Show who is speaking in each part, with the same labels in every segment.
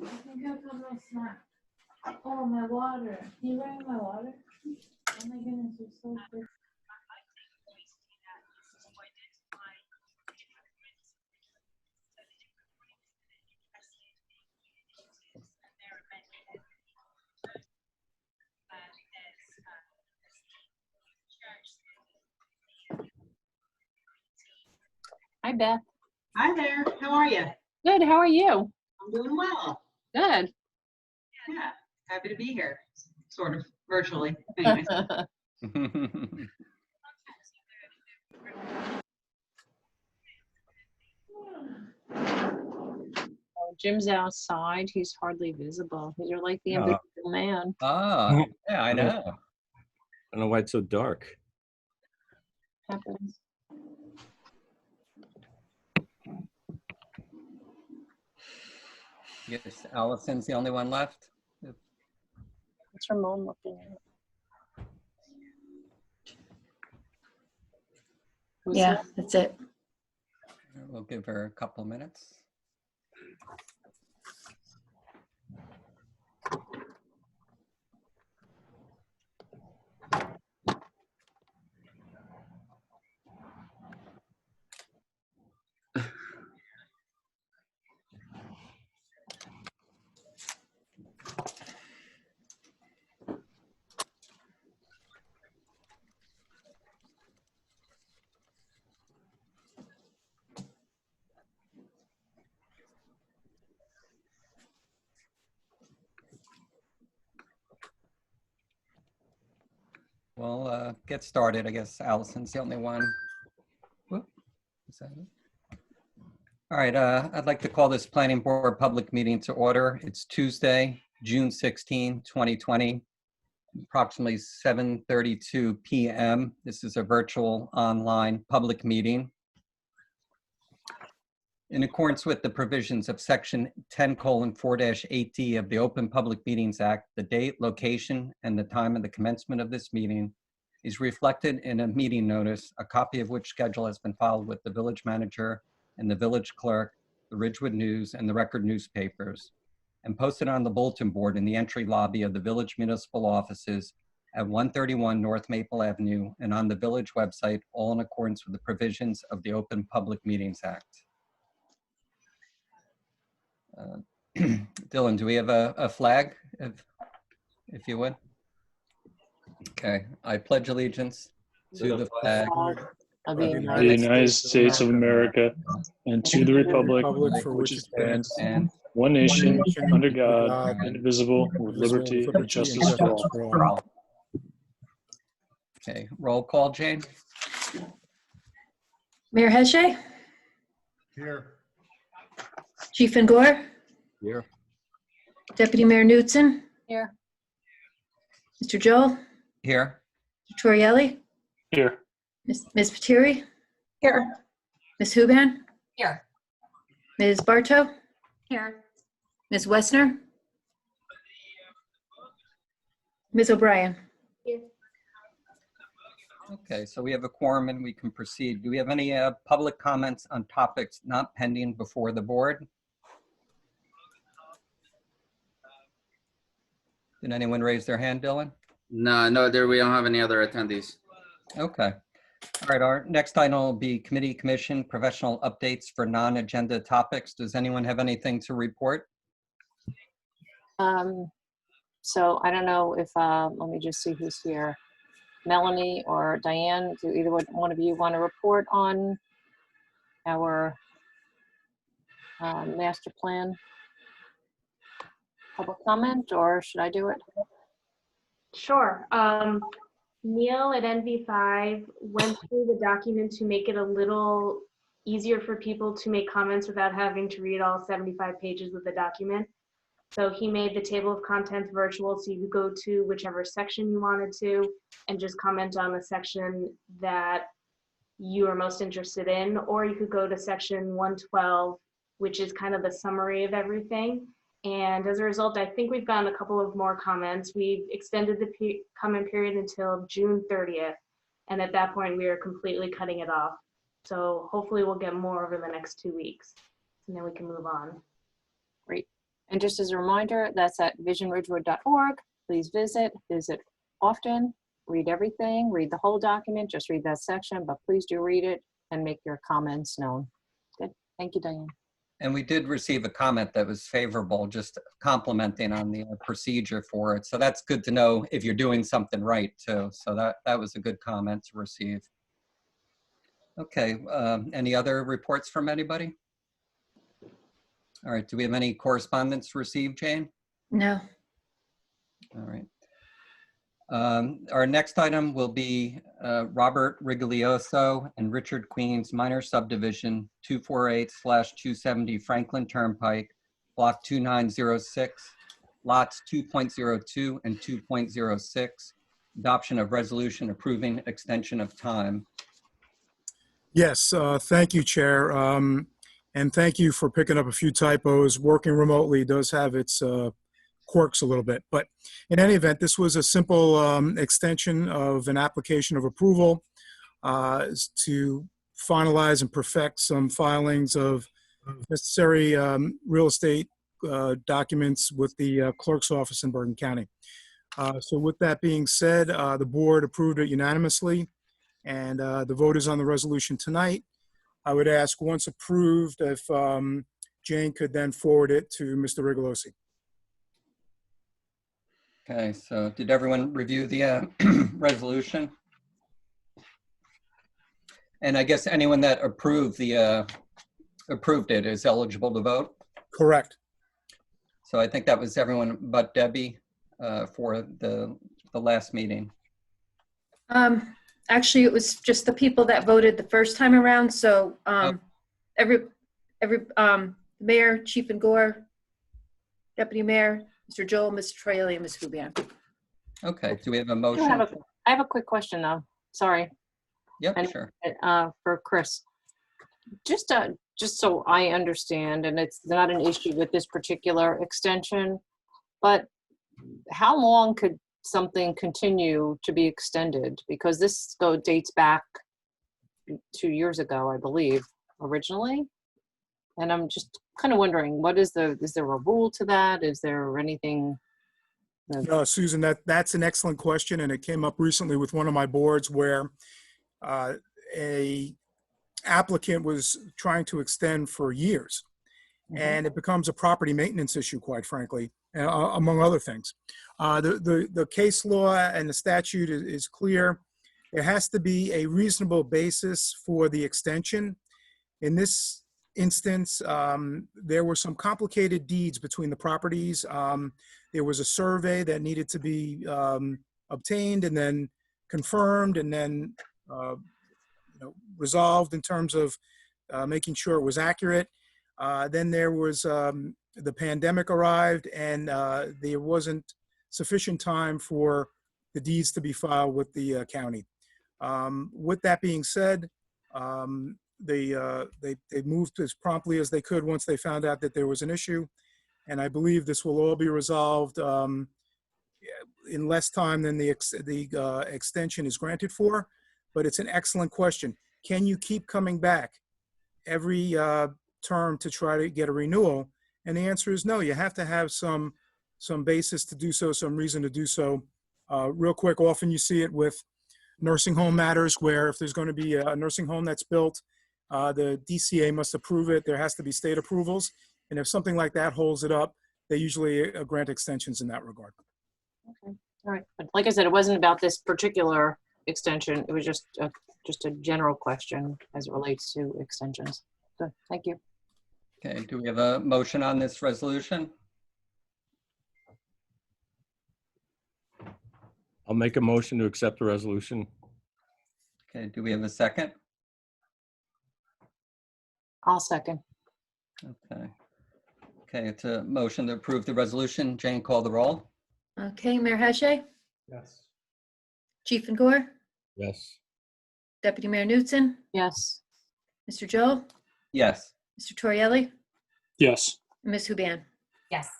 Speaker 1: I think I got my snack. Oh, my water. Can you bring my water? Oh my goodness, you're so good.
Speaker 2: Hi, Beth.
Speaker 3: Hi there. How are you?
Speaker 2: Good. How are you?
Speaker 3: I'm doing well.
Speaker 2: Good.
Speaker 3: Yeah, happy to be here, sort of virtually. Anyways.
Speaker 2: Jim's outside. He's hardly visible. You're like the invisible man.
Speaker 4: Ah, yeah, I know.
Speaker 5: I don't know why it's so dark.
Speaker 2: Happens.
Speaker 4: Yes, Allison's the only one left.
Speaker 2: What's Ramon looking at? Who's
Speaker 1: Yeah,
Speaker 2: that?
Speaker 1: that's it.
Speaker 4: We'll give her a couple minutes. We'll get started. I guess Allison's the only one. Whoop. Is that it? All right, I'd like to call this planning board public meeting to order. It's Tuesday, June 16, 2020, approximately 7:32 p.m. This is a virtual online public meeting. In accordance with the provisions of section 10:4-8D of the Open Public Meetings Act, the date, location, and the time of the commencement of this meeting is reflected in a meeting notice, a copy of which schedule has been filed with the village manager and the village clerk, the Ridgewood News, and the Record newspapers, and posted on the bulletin board in the entry lobby of the village municipal offices at 131 North Maple Avenue and on the village website, all in accordance with the provisions of the Open Public Meetings Act. Dylan, do we have a flag, if you would? Okay, I pledge allegiance to the flag
Speaker 2: Of the
Speaker 6: the
Speaker 2: United States.
Speaker 6: United States of America, and to the republic
Speaker 5: for which it
Speaker 6: stands,
Speaker 4: and
Speaker 6: one nation,
Speaker 5: nation,
Speaker 6: under
Speaker 5: under
Speaker 6: God,
Speaker 5: God,
Speaker 6: indivisible, with liberty and justice for all.
Speaker 4: for all. Okay, roll call, Jane.
Speaker 1: Mayor Heshe,
Speaker 5: Here.
Speaker 1: Chief Ngor,
Speaker 5: Here.
Speaker 1: Deputy Mayor Knutson,
Speaker 2: Here.
Speaker 1: Mr. Joel,
Speaker 4: Here.
Speaker 1: Mr. Torrielli,
Speaker 6: Here.
Speaker 1: Ms. Patiri,
Speaker 2: Here.
Speaker 1: Ms. Huban,
Speaker 2: Here.
Speaker 1: Ms. Bartow,
Speaker 2: Here.
Speaker 1: Ms. Wessner, Ms. O'Brien.
Speaker 4: Okay, so we have a quorum and we can proceed. Do we have any public comments on topics not pending before the board? Did anyone raise their hand, Dylan?
Speaker 7: No, we don't have any other attendees.
Speaker 4: Okay. All right, our next item will be committee commission professional updates for non-agenda topics. Does anyone have anything to report?
Speaker 2: So I don't know if, let me just see who's here. Melanie or Diane, do either one of you want to report on our master plan? Public comment, or should I do it?
Speaker 8: Sure. Neil at NV5 went through the document to make it a little easier for people to make comments without having to read all 75 pages of the document. So he made the table of contents virtual, so you could go to whichever section you wanted to and just comment on the section that you are most interested in, or you could go to section 112, which is kind of the summary of everything. And as a result, I think we've gotten a couple of more comments. We've extended the comment period until June 30th. And at that point, we are completely cutting it off. So hopefully we'll get more over the next 2 weeks, and then we can move on.
Speaker 2: Great. And just as a reminder, that's at visionridgewood.org. Please visit often, read everything, read the whole document, just read that section, but please do read it and make your comments known. Good. Thank you, Diane.
Speaker 4: And we did receive a comment that was favorable, just commenting on the procedure for it. So that's good to know if you're doing something right too. So that was a good comment to receive. Okay, any other reports from anybody? All right, do we have any correspondence received, Jane?
Speaker 1: No.
Speaker 4: All right. Our next item will be Robert Rigoglioso and Richard Queen's minor subdivision 248/270 Franklin Turnpike, block 2906, lots 2.02 and 2.06, adoption of resolution approving extension of time.
Speaker 9: Yes, thank you, Chair. And thank you for picking up a few typos. Working remotely does have its quirks a little bit. But in any event, this was a simple extension of an application of approval to finalize and perfect some filings of necessary real estate documents with the clerk's office in Bergen County. So with that being said, the board approved it unanimously, and the vote is on the resolution tonight. I would ask, once approved, if Jane could then forward it to Mr. Rigolosi.
Speaker 4: Okay, so did everyone review the resolution? And I guess anyone that approved it is eligible to vote?
Speaker 9: Correct.
Speaker 4: So I think that was everyone but Debbie for the last meeting.
Speaker 10: Actually, it was just the people that voted the first time around. So every mayor, Chief and Gore, deputy mayor, Mr. Joel, Mr. Troyelli, and Ms. Hubian.
Speaker 4: Okay, do we have a
Speaker 2: I
Speaker 4: motion?
Speaker 2: have a quick question though. Sorry.
Speaker 4: Yep,
Speaker 2: And,
Speaker 4: sure.
Speaker 2: for Chris. Just so I understand, and it's not an issue with this particular extension, but how long could something continue to be extended? Because this dates back 2 years ago, I believe, originally. And I'm just kind of wondering, is there a rule to that? Is there anything?
Speaker 9: No, Susan, that's an excellent question, and it came up recently with one of my boards where a applicant was trying to extend for years, and it becomes a property maintenance issue, quite frankly, among other things. The case law and the statute is clear. There has to be a reasonable basis for the extension. In this instance, there were some complicated deeds between the properties. There was a survey that needed to be obtained and then confirmed and then resolved in terms of making sure it was accurate. Then there was the pandemic arrived, and there wasn't sufficient time for the deeds to be filed with the county. With that being said, they moved as promptly as they could once they found out that there was an issue, and I believe this will all be resolved in less time than the extension is granted for. But it's an excellent question. Can you keep coming back every term to try to get a renewal? And the answer is no. You have to have some basis to do so, some reason to do so. Real quick, often you see it with nursing home matters where if there's going to be a nursing home that's built, the DCA must approve it. There has to be state approvals. And if something like that holds it up, they usually grant extensions in that regard.
Speaker 2: Okay, all right. But like I said, it wasn't about this particular extension. It was just a general question as it relates to extensions. Good, thank you.
Speaker 4: Okay, do we have a motion on this resolution?
Speaker 5: I'll make a motion to accept the resolution.
Speaker 4: Okay, do we have a second?
Speaker 2: I'll second.
Speaker 4: Okay. Okay, it's a motion to approve the resolution. Jane, call the roll.
Speaker 10: Okay, Mayor Hache,
Speaker 5: Yes.
Speaker 10: Chief and Gore,
Speaker 5: Yes.
Speaker 10: Deputy Mayor Newton,
Speaker 2: Yes.
Speaker 10: Mr. Joel,
Speaker 4: Yes.
Speaker 10: Mr. Troyelli,
Speaker 6: Yes.
Speaker 10: and Ms. Hubian.
Speaker 1: Yes.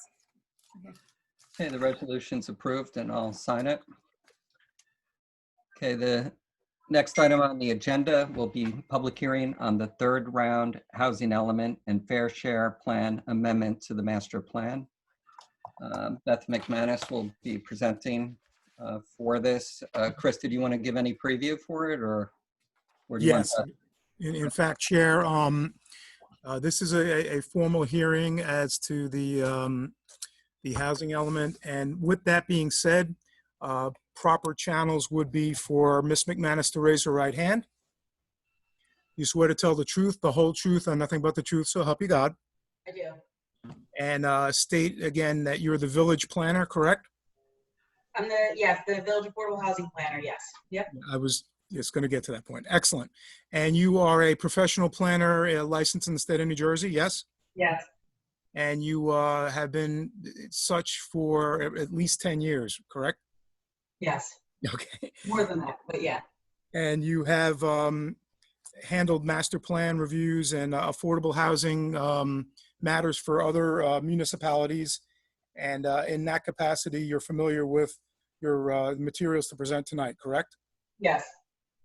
Speaker 4: Okay, the resolution's approved and I'll sign it. Okay, the next item on the agenda will be public hearing on the third round housing element and fair share plan amendment to the master plan. Beth McManus will be presenting for this. Chris, did you want to give any preview for it, or do you want
Speaker 9: Yes.
Speaker 4: to?
Speaker 9: In fact, Chair, this is a formal hearing as to the housing element. And with that being said, proper channels would be for Ms. McManus to raise her right hand. You swear to tell the truth, the whole truth, and nothing but the truth, so help you God.
Speaker 3: I do.
Speaker 9: And state again that you're the village planner, correct?
Speaker 3: I'm the Village Affordable Housing Planner, yes. Yep.
Speaker 9: I was just going to get to that point. Excellent. And you are a professional planner licensed in the state of New Jersey, yes?
Speaker 3: Yes.
Speaker 9: And you have been such for at least 10 years, correct?
Speaker 3: Yes.
Speaker 9: Okay.
Speaker 3: More than that, but yeah.
Speaker 9: And you have handled master plan reviews and affordable housing matters for other municipalities. And in that capacity, you're familiar with your materials to present tonight, correct?
Speaker 3: Yes.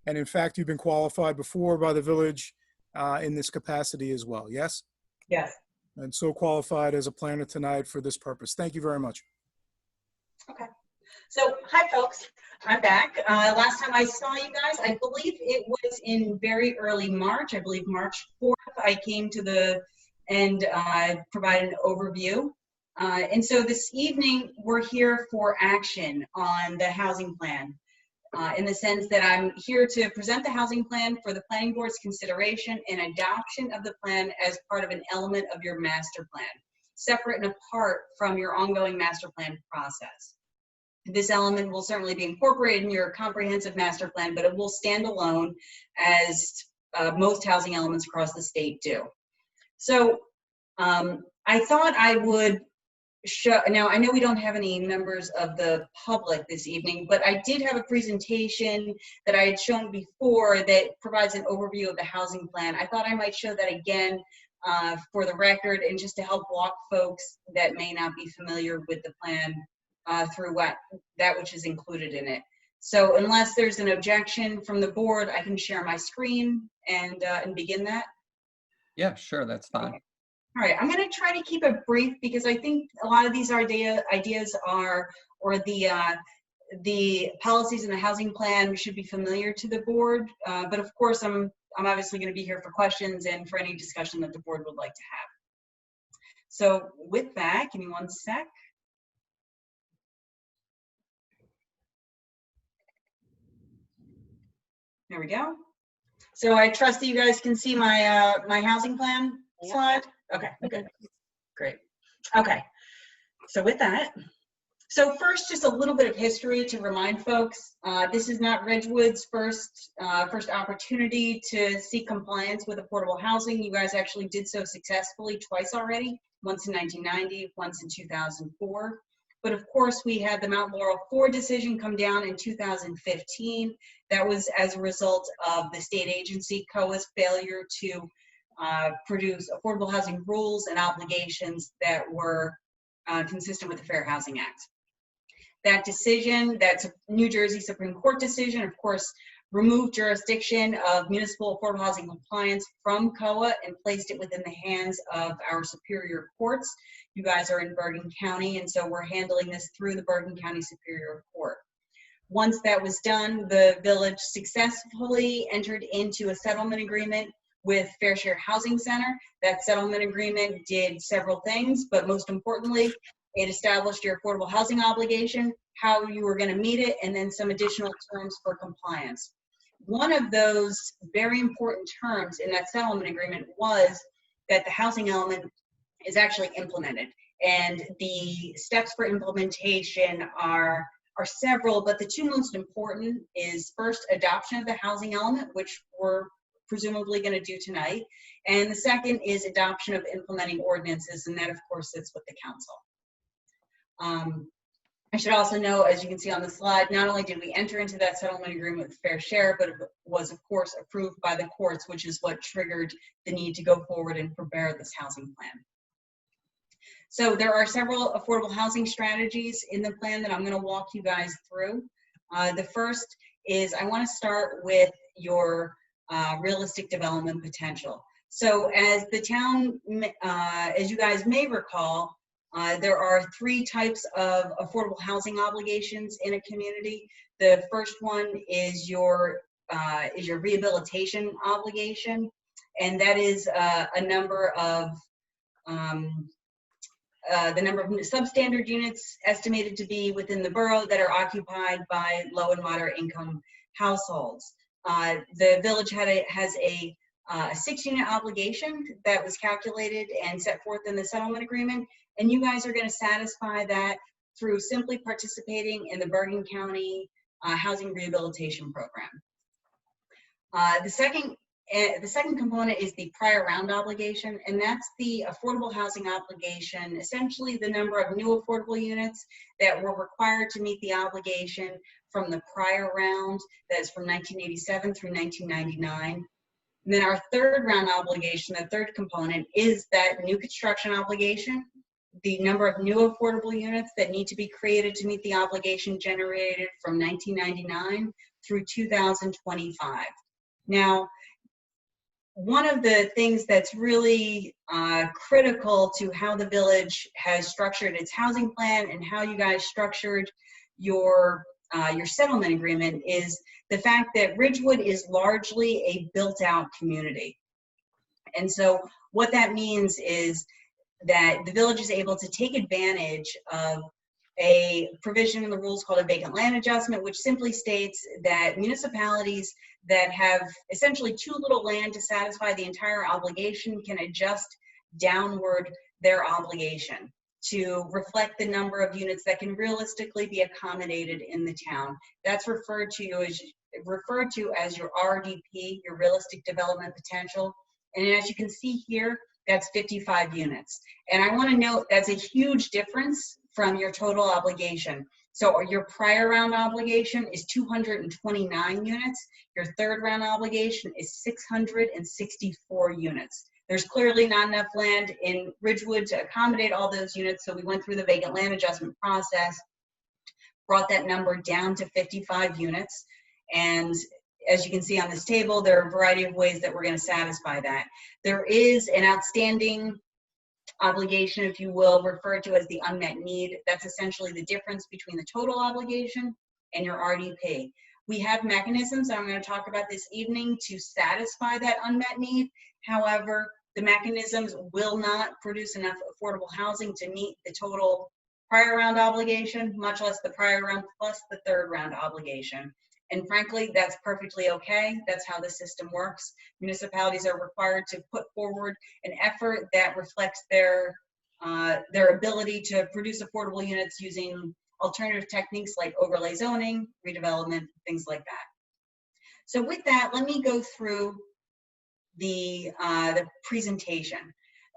Speaker 9: And in fact, you've been qualified before by the village in this capacity as well, yes?
Speaker 3: Yes.
Speaker 9: And so qualified as a planner tonight for this purpose. Thank you very much.
Speaker 3: Okay. So, hi folks, I'm back. Last time I saw you guys, I believe it was in very early March. I believe March 4th, I came to the and provided an overview. And so this evening, we're here for action on the housing plan. In the sense that I'm here to present the housing plan for the planning board's consideration and adoption of the plan as part of an element of your master plan, separate and apart from your ongoing master plan process. This element will certainly be incorporated in your comprehensive master plan, but it will stand alone as most housing elements across the state do. So I thought I would now, I know we don't have any members of the public this evening, but I did have a presentation that I had shown before that provides an overview of the housing plan. I thought I might show that again for the record and just to help walk folks that may not be familiar with the plan through that which is included in it. So unless there's an objection from the board, I can share my screen and begin that.
Speaker 4: Yeah, sure, that's fine.
Speaker 3: Okay. All right, I'm going to try to keep it brief because I think a lot of these ideas are, or the policies in the housing plan should be familiar to the board. But of course, I'm obviously going to be here for questions and for any discussion that the board would like to have. So with that, give me one sec. There we go. So I trust that you guys can see my my housing plan slide. Okay, good. Great. Okay, so with that, so first, just a little bit of history to remind folks. This is not Ridgewood's first opportunity to seek compliance with affordable housing. You guys actually did so successfully twice already, once in 1990, once in 2004. But of course, we had the Mount Laurel 4 decision come down in 2015. That was as a result of the state agency, COA's failure to produce affordable housing rules and obligations that were consistent with the Fair Housing Act. That decision, that's a New Jersey Supreme Court decision, of course, removed jurisdiction of municipal affordable housing compliance from COA and placed it within the hands of our superior courts. You guys are in Bergen County, and so we're handling this through the Bergen County Superior Court. Once that was done, the village successfully entered into a settlement agreement with Fair Share Housing Center. That settlement agreement did several things, but most importantly, it established your affordable housing obligation, how you were going to meet it, and then some additional terms for compliance. One of those very important terms in that settlement agreement was that the housing element is actually implemented. And the steps for implementation are several, but the two most important is first adoption of the housing element, which we're presumably going to do tonight. And the second is adoption of implementing ordinances, and that of course sits with the council. I should also know, as you can see on the slide, not only did we enter into that settlement agreement with Fair Share, but it was of course approved by the courts, which is what triggered the need to go forward and prepare this housing plan. So there are several affordable housing strategies in the plan that I'm going to walk you guys through. The first is I want to start with your realistic development potential. So as the town, as you guys may recall, There are 3 types of affordable housing obligations in a community. The first one is your rehabilitation obligation, and that is a number of the number of substandard units estimated to be within the borough that are occupied by low and moderate income households. The village has a 6-unit obligation that was calculated and set forth in the settlement agreement, and you guys are going to satisfy that through simply participating in the Bergen County Housing Rehabilitation Program. The second component is the prior round obligation, and that's the affordable housing obligation, essentially the number of new affordable units that were required to meet the obligation from the prior round, that's from 1987 through 1999. And then our third round obligation, the third component, is that new construction obligation, the number of new affordable units that need to be created to meet the obligation generated from 1999 through 2025. Now, one of the things that's really critical to how the village has structured its housing plan and how you guys structured your settlement agreement is the fact that Ridgewood is largely a built-out community. And so what that means is that the village is able to take advantage of a provision in the rules called a vacant land adjustment, which simply states that municipalities that have essentially too little land to satisfy the entire obligation can adjust downward their obligation to reflect the number of units that can realistically be accommodated in the town. That's referred to as your RDP, your realistic development potential. And as you can see here, that's 55 units. And I want to note that's a huge difference from your total obligation. So your prior round obligation is 229 units. Your third round obligation is 664 units. There's clearly not enough land in Ridgewood to accommodate all those units, so we went through the vacant land adjustment process, brought that number down to 55 units. And as you can see on this table, there are a variety of ways that we're going to satisfy that. There is an outstanding obligation, if you will, referred to as the unmet need. That's essentially the difference between the total obligation and your RDP. We have mechanisms I'm going to talk about this evening to satisfy that unmet need. However, the mechanisms will not produce enough affordable housing to meet the total prior round obligation, much less the prior round plus the third round obligation. And frankly, that's perfectly okay. That's how the system works. Municipalities are required to put forward an effort that reflects their ability to produce affordable units using alternative techniques like overlay zoning, redevelopment, things like that. So with that, let me go through the presentation,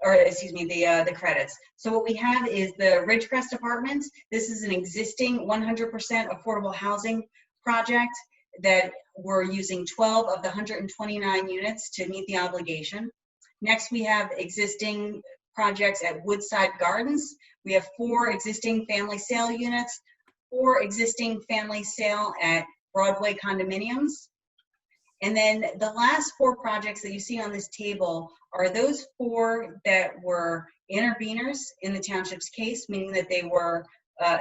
Speaker 3: or excuse me, the credits. So what we have is the Ridgecrest Apartments. This is an existing 100% affordable housing project that we're using 12 of the 129 units to meet the obligation. Next, we have existing projects at Woodside Gardens. We have 4 existing family sale units, 4 existing family sale at Broadway condominiums. And then the last 4 projects that you see on this table are those 4 that were interveners in the township's case, meaning that they were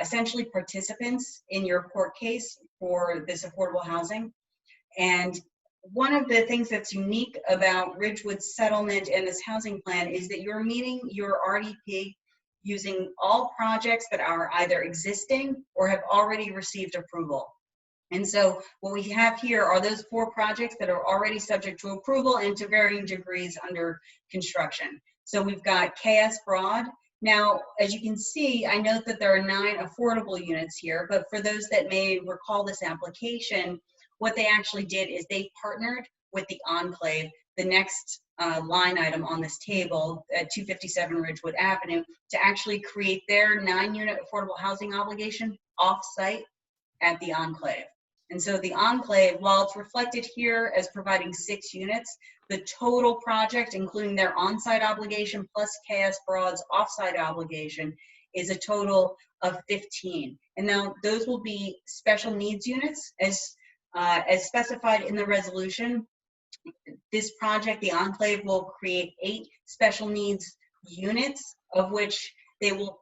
Speaker 3: essentially participants in your court case for this affordable housing. And one of the things that's unique about Ridgewood's settlement and this housing plan is that you're meeting your RDP using all projects that are either existing or have already received approval. And so what we have here are those 4 projects that are already subject to approval and to varying degrees under construction. So we've got KS Broad. Now, as you can see, I note that there are 9 affordable units here, but for those that may recall this application, what they actually did is they partnered with the Enclave, the next line item on this table at 257 Ridgewood Avenue, to actually create their 9-unit affordable housing obligation off-site at the Enclave. And so the Enclave, while it's reflected here as providing 6 units, the total project, including their on-site obligation plus KS Broad's off-site obligation, is a total of 15. And now those will be special needs units as specified in the resolution. This project, the Enclave, will create 8 special needs units, of which they will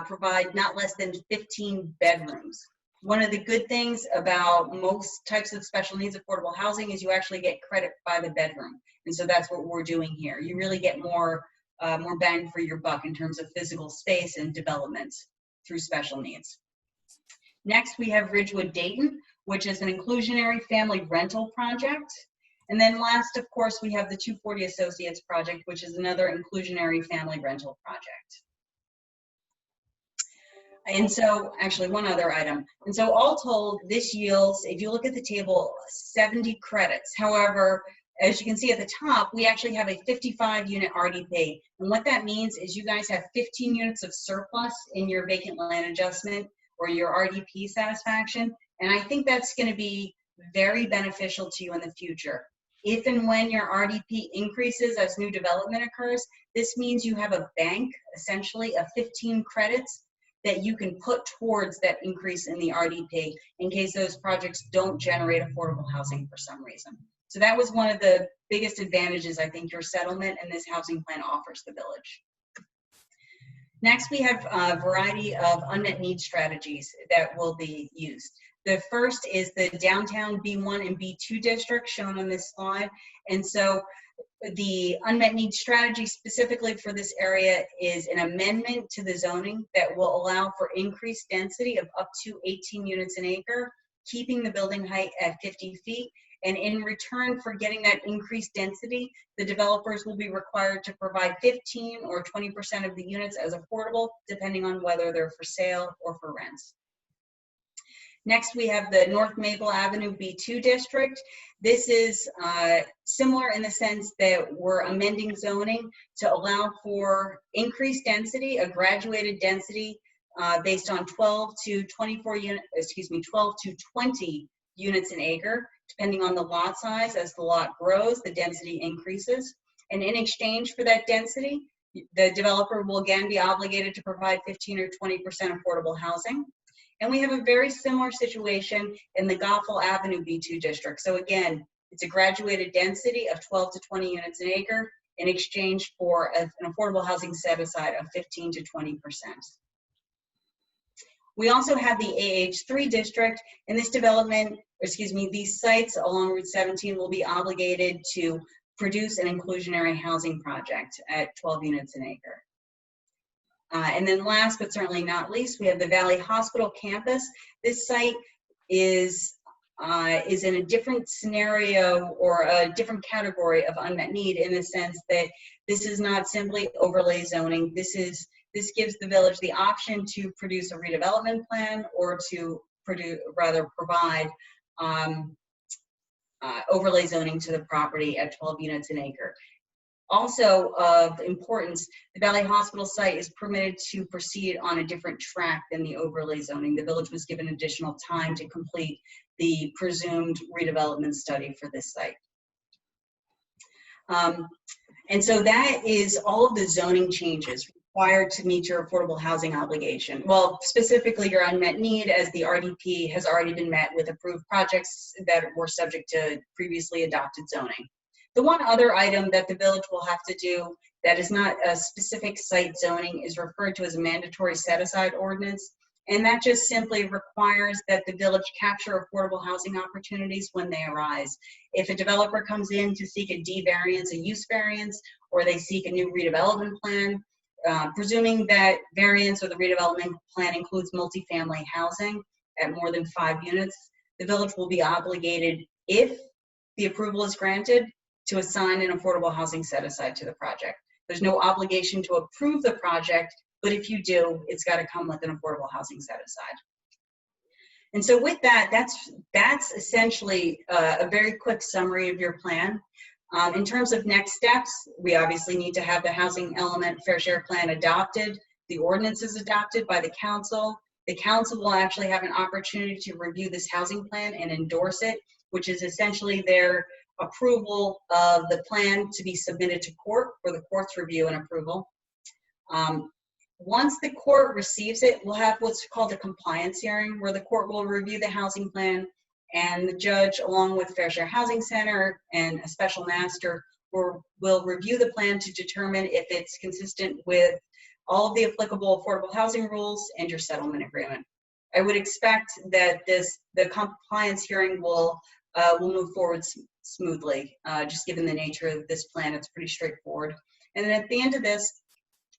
Speaker 3: provide not less than 15 bedrooms. One of the good things about most types of special needs affordable housing is you actually get credit by the bedroom. And so that's what we're doing here. You really get more bang for your buck in terms of physical space and development through special needs. Next, we have Ridgewood Dayton, which is an inclusionary family rental project. And then last, of course, we have the 240 Associates project, which is another inclusionary family rental project. And so, actually, one other item. And so all told, this yields, if you look at the table, 70 credits. However, as you can see at the top, we actually have a 55-unit RDP. And what that means is you guys have 15 units of surplus in your vacant land adjustment or your RDP satisfaction. And I think that's going to be very beneficial to you in the future. If and when your RDP increases as new development occurs, this means you have a bank, essentially, of 15 credits that you can put towards that increase in the RDP in case those projects don't generate affordable housing for some reason. So that was one of the biggest advantages I think your settlement and this housing plan offers the village. Next, we have a variety of unmet need strategies that will be used. The first is the downtown B1 and B2 district shown on this slide. And so the unmet needs strategy specifically for this area is an amendment to the zoning that will allow for increased density of up to 18 units an acre, keeping the building height at 50 feet. And in return for getting that increased density, the developers will be required to provide 15 or 20% of the units as affordable, depending on whether they're for sale or for rents. Next, we have the North Maple Avenue B2 district. This is similar in the sense that we're amending zoning to allow for increased density, a graduated density based on 12 to 20 units an acre, depending on the lot size. As the lot grows, the density increases. And in exchange for that density, the developer will again be obligated to provide 15 or 20% affordable housing. And we have a very similar situation in the Goffel Avenue B2 district. So again, it's a graduated density of 12 to 20 units an acre in exchange for an affordable housing set aside of 15 to 20%. We also have the AH3 district. In this development, these sites along Route 17 will be obligated to produce an inclusionary housing project at 12 units an acre. And then last but certainly not least, we have the Valley Hospital campus. This site is in a different scenario or a different category of unmet need in the sense that this is not simply overlay zoning. This gives the village the option to produce a redevelopment plan or to provide overlay zoning to the property at 12 units an acre. Also of importance, the Valley Hospital site is permitted to proceed on a different track than the overlay zoning. The village was given additional time to complete the presumed redevelopment study for this site. And so that is all of the zoning changes required to meet your affordable housing obligation. Well, specifically your unmet need, as the RDP has already been met with approved projects that were subject to previously adopted zoning. The one other item that the village will have to do that is not a specific site zoning is referred to as a mandatory set-aside ordinance. And that just simply requires that the village capture affordable housing opportunities when they arise. If a developer comes in to seek a D variance, a use variance, or they seek a new redevelopment plan, presuming that variance or the redevelopment plan includes multifamily housing at more than 5 units, the village will be obligated, if the approval is granted, to assign an affordable housing set aside to the project. There's no obligation to approve the project, but if you do, it's got to come with an affordable housing set aside. And so with that, that's essentially a very quick summary of your plan. In terms of next steps, we obviously need to have the housing element fair share plan adopted. The ordinance is adopted by the council. The council will actually have an opportunity to review this housing plan and endorse it, which is essentially their approval of the plan to be submitted to court for the court's review and approval. Once the court receives it, we'll have what's called a compliance hearing where the court will review the housing plan, and the judge, along with Fair Share Housing Center and a special master, will review the plan to determine if it's consistent with all of the applicable affordable housing rules, and your settlement agreement. I would expect that the compliance hearing will move forward smoothly, just given the nature of this plan. It's pretty straightforward. And then at the end of this,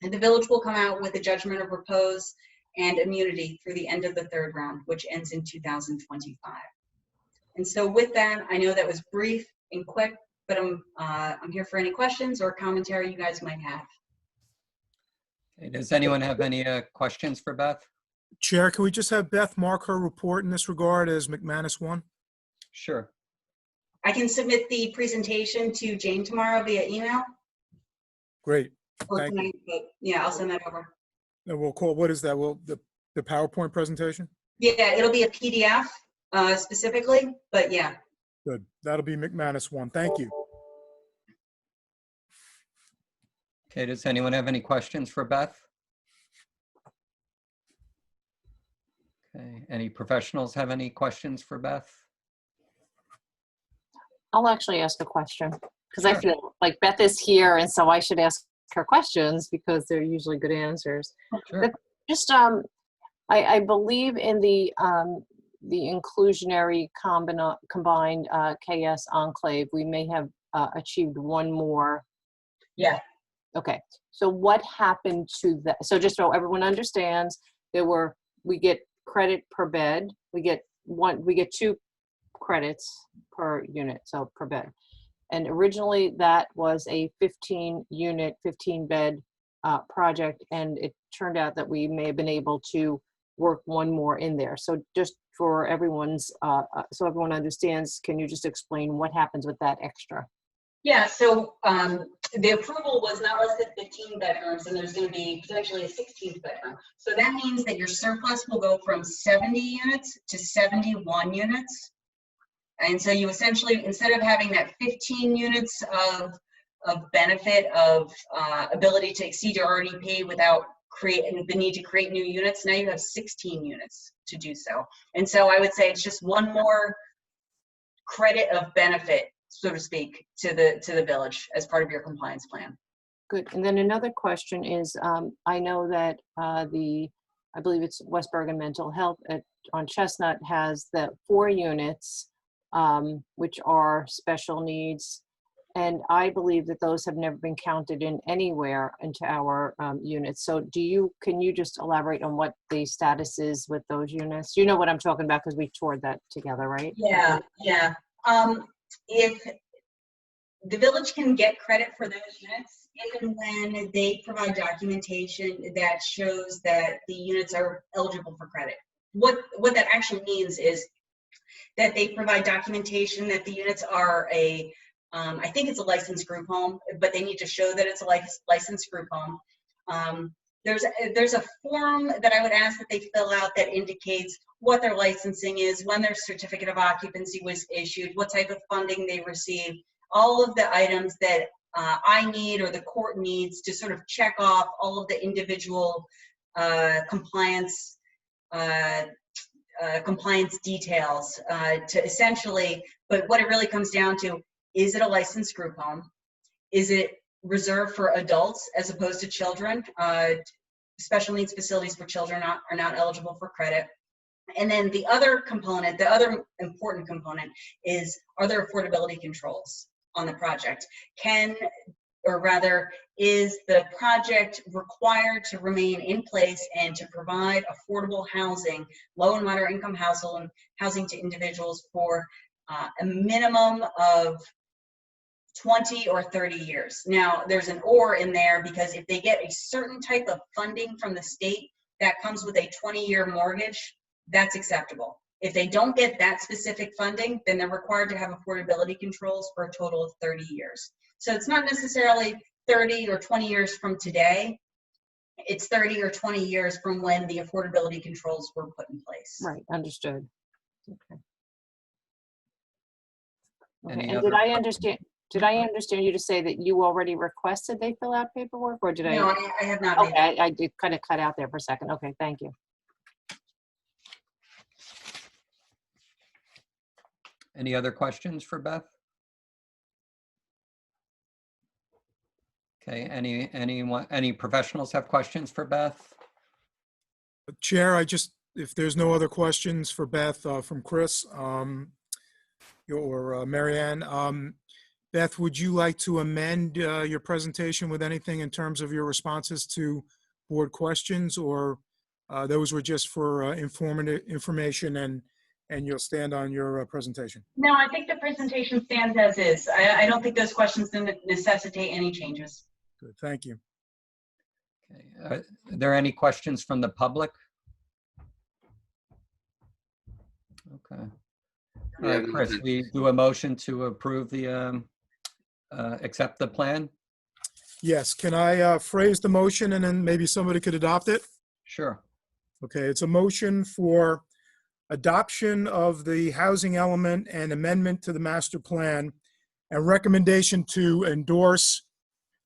Speaker 3: the village will come out with a judgment of repose and immunity through the end of the third round, which ends in 2025. And so with that, I know that was brief and quick, but I'm here for any questions or commentary you guys might have.
Speaker 4: Okay, does anyone have any questions for Beth?
Speaker 9: Chair, can we just have Beth mark her report in this regard as McManus 1?
Speaker 4: Sure.
Speaker 3: I can submit the presentation to Jane tomorrow via email.
Speaker 9: Great.
Speaker 3: Or
Speaker 9: Thank you.
Speaker 3: tonight, but yeah, I'll send that over.
Speaker 9: And we'll call, what is that? The PowerPoint presentation?
Speaker 3: Yeah, it'll be a PDF specifically, but yeah.
Speaker 9: Good. That'll be McManus 1. Thank you.
Speaker 4: Okay, does anyone have any questions for Beth? Okay, any professionals have any questions for Beth?
Speaker 2: I'll actually ask a question because I
Speaker 4: Sure.
Speaker 2: feel like Beth is here, and so I should ask her questions because they're usually good answers.
Speaker 4: Sure.
Speaker 2: But just, I believe in the inclusionary combined KS enclave. We may have achieved one more.
Speaker 3: Yeah.
Speaker 2: Okay. So what happened to that? So just so everyone understands, we get credit per bed. We get 2 credits per unit, so per bed. And originally that was a 15-unit, 15-bed project, and it turned out that we may have been able to work one more in there. So just for everyone's, so everyone understands, can you just explain what happens with that extra?
Speaker 3: Yeah, so the approval was not less than 15 bedrooms, and there's going to be potentially a 16th bedroom. So that means that your surplus will go from 70 units to 71 units. And so you essentially, instead of having that 15 units of benefit of ability to exceed your RDP without creating the need to create new units, now you have 16 units to do so. And so I would say it's just one more credit of benefit, so to speak, to the village as part of your compliance plan.
Speaker 2: Good. And then another question is, I know that I believe it's West Bergen Mental Health on Chestnut has the 4 units, which are special needs. And I believe that those have never been counted in anywhere into our units. So can you just elaborate on what the status is with those units? You know what I'm talking about because we toured that together, right?
Speaker 3: Yeah, yeah. If the village can get credit for those units, if and when they provide documentation that shows that the units are eligible for credit. What that actually means is that they provide documentation that the units are I think it's a licensed group home, but they need to show that it's a licensed group home. There's a form that I would ask that they fill out that indicates what their licensing is, when their certificate of occupancy was issued, what type of funding they received, all of the items that I need or the court needs to sort of check off all of the individual compliance details to essentially, but what it really comes down to, is it a licensed group home? Is it reserved for adults as opposed to children? Special needs facilities for children are not eligible for credit. And then the other component, the other important component is, are there affordability controls on the project? Is the project required to remain in place and to provide affordable housing, low and moderate income housing to individuals for a minimum of 20 or 30 years. Now, there's an or in there because if they get a certain type of funding from the state that comes with a 20-year mortgage, that's acceptable. If they don't get that specific funding, then they're required to have affordability controls for a total of 30 years. So it's not necessarily 30 or 20 years from today. It's 30 or 20 years from when the affordability controls were put in place.
Speaker 2: Right, understood. Okay.
Speaker 4: Any
Speaker 2: And
Speaker 4: other
Speaker 2: did I understand you to say that you already requested they fill out paperwork, or did
Speaker 3: No, I have not. Made
Speaker 2: Okay, I did kind of cut out there for a second. Okay, thank you.
Speaker 4: Any other questions for Beth? Okay, any professionals have questions for Beth?
Speaker 9: Chair, if there's no other questions for Beth from Chris or Marianne, Beth, would you like to amend your presentation with anything in terms of your responses to board questions, or those were just for information and you'll stand on your presentation?
Speaker 3: No, I think the presentation stands as is. I don't think those questions necessitate any changes.
Speaker 9: Good, thank you.
Speaker 4: Okay. Are there any questions from the public? Okay. All right, Chris, we do a motion to approve the, accept the plan?
Speaker 9: Yes, can I phrase the motion and then maybe somebody could adopt it?
Speaker 4: Sure.
Speaker 9: Okay, it's a motion for adoption of the housing element and amendment to the master plan and recommendation to endorse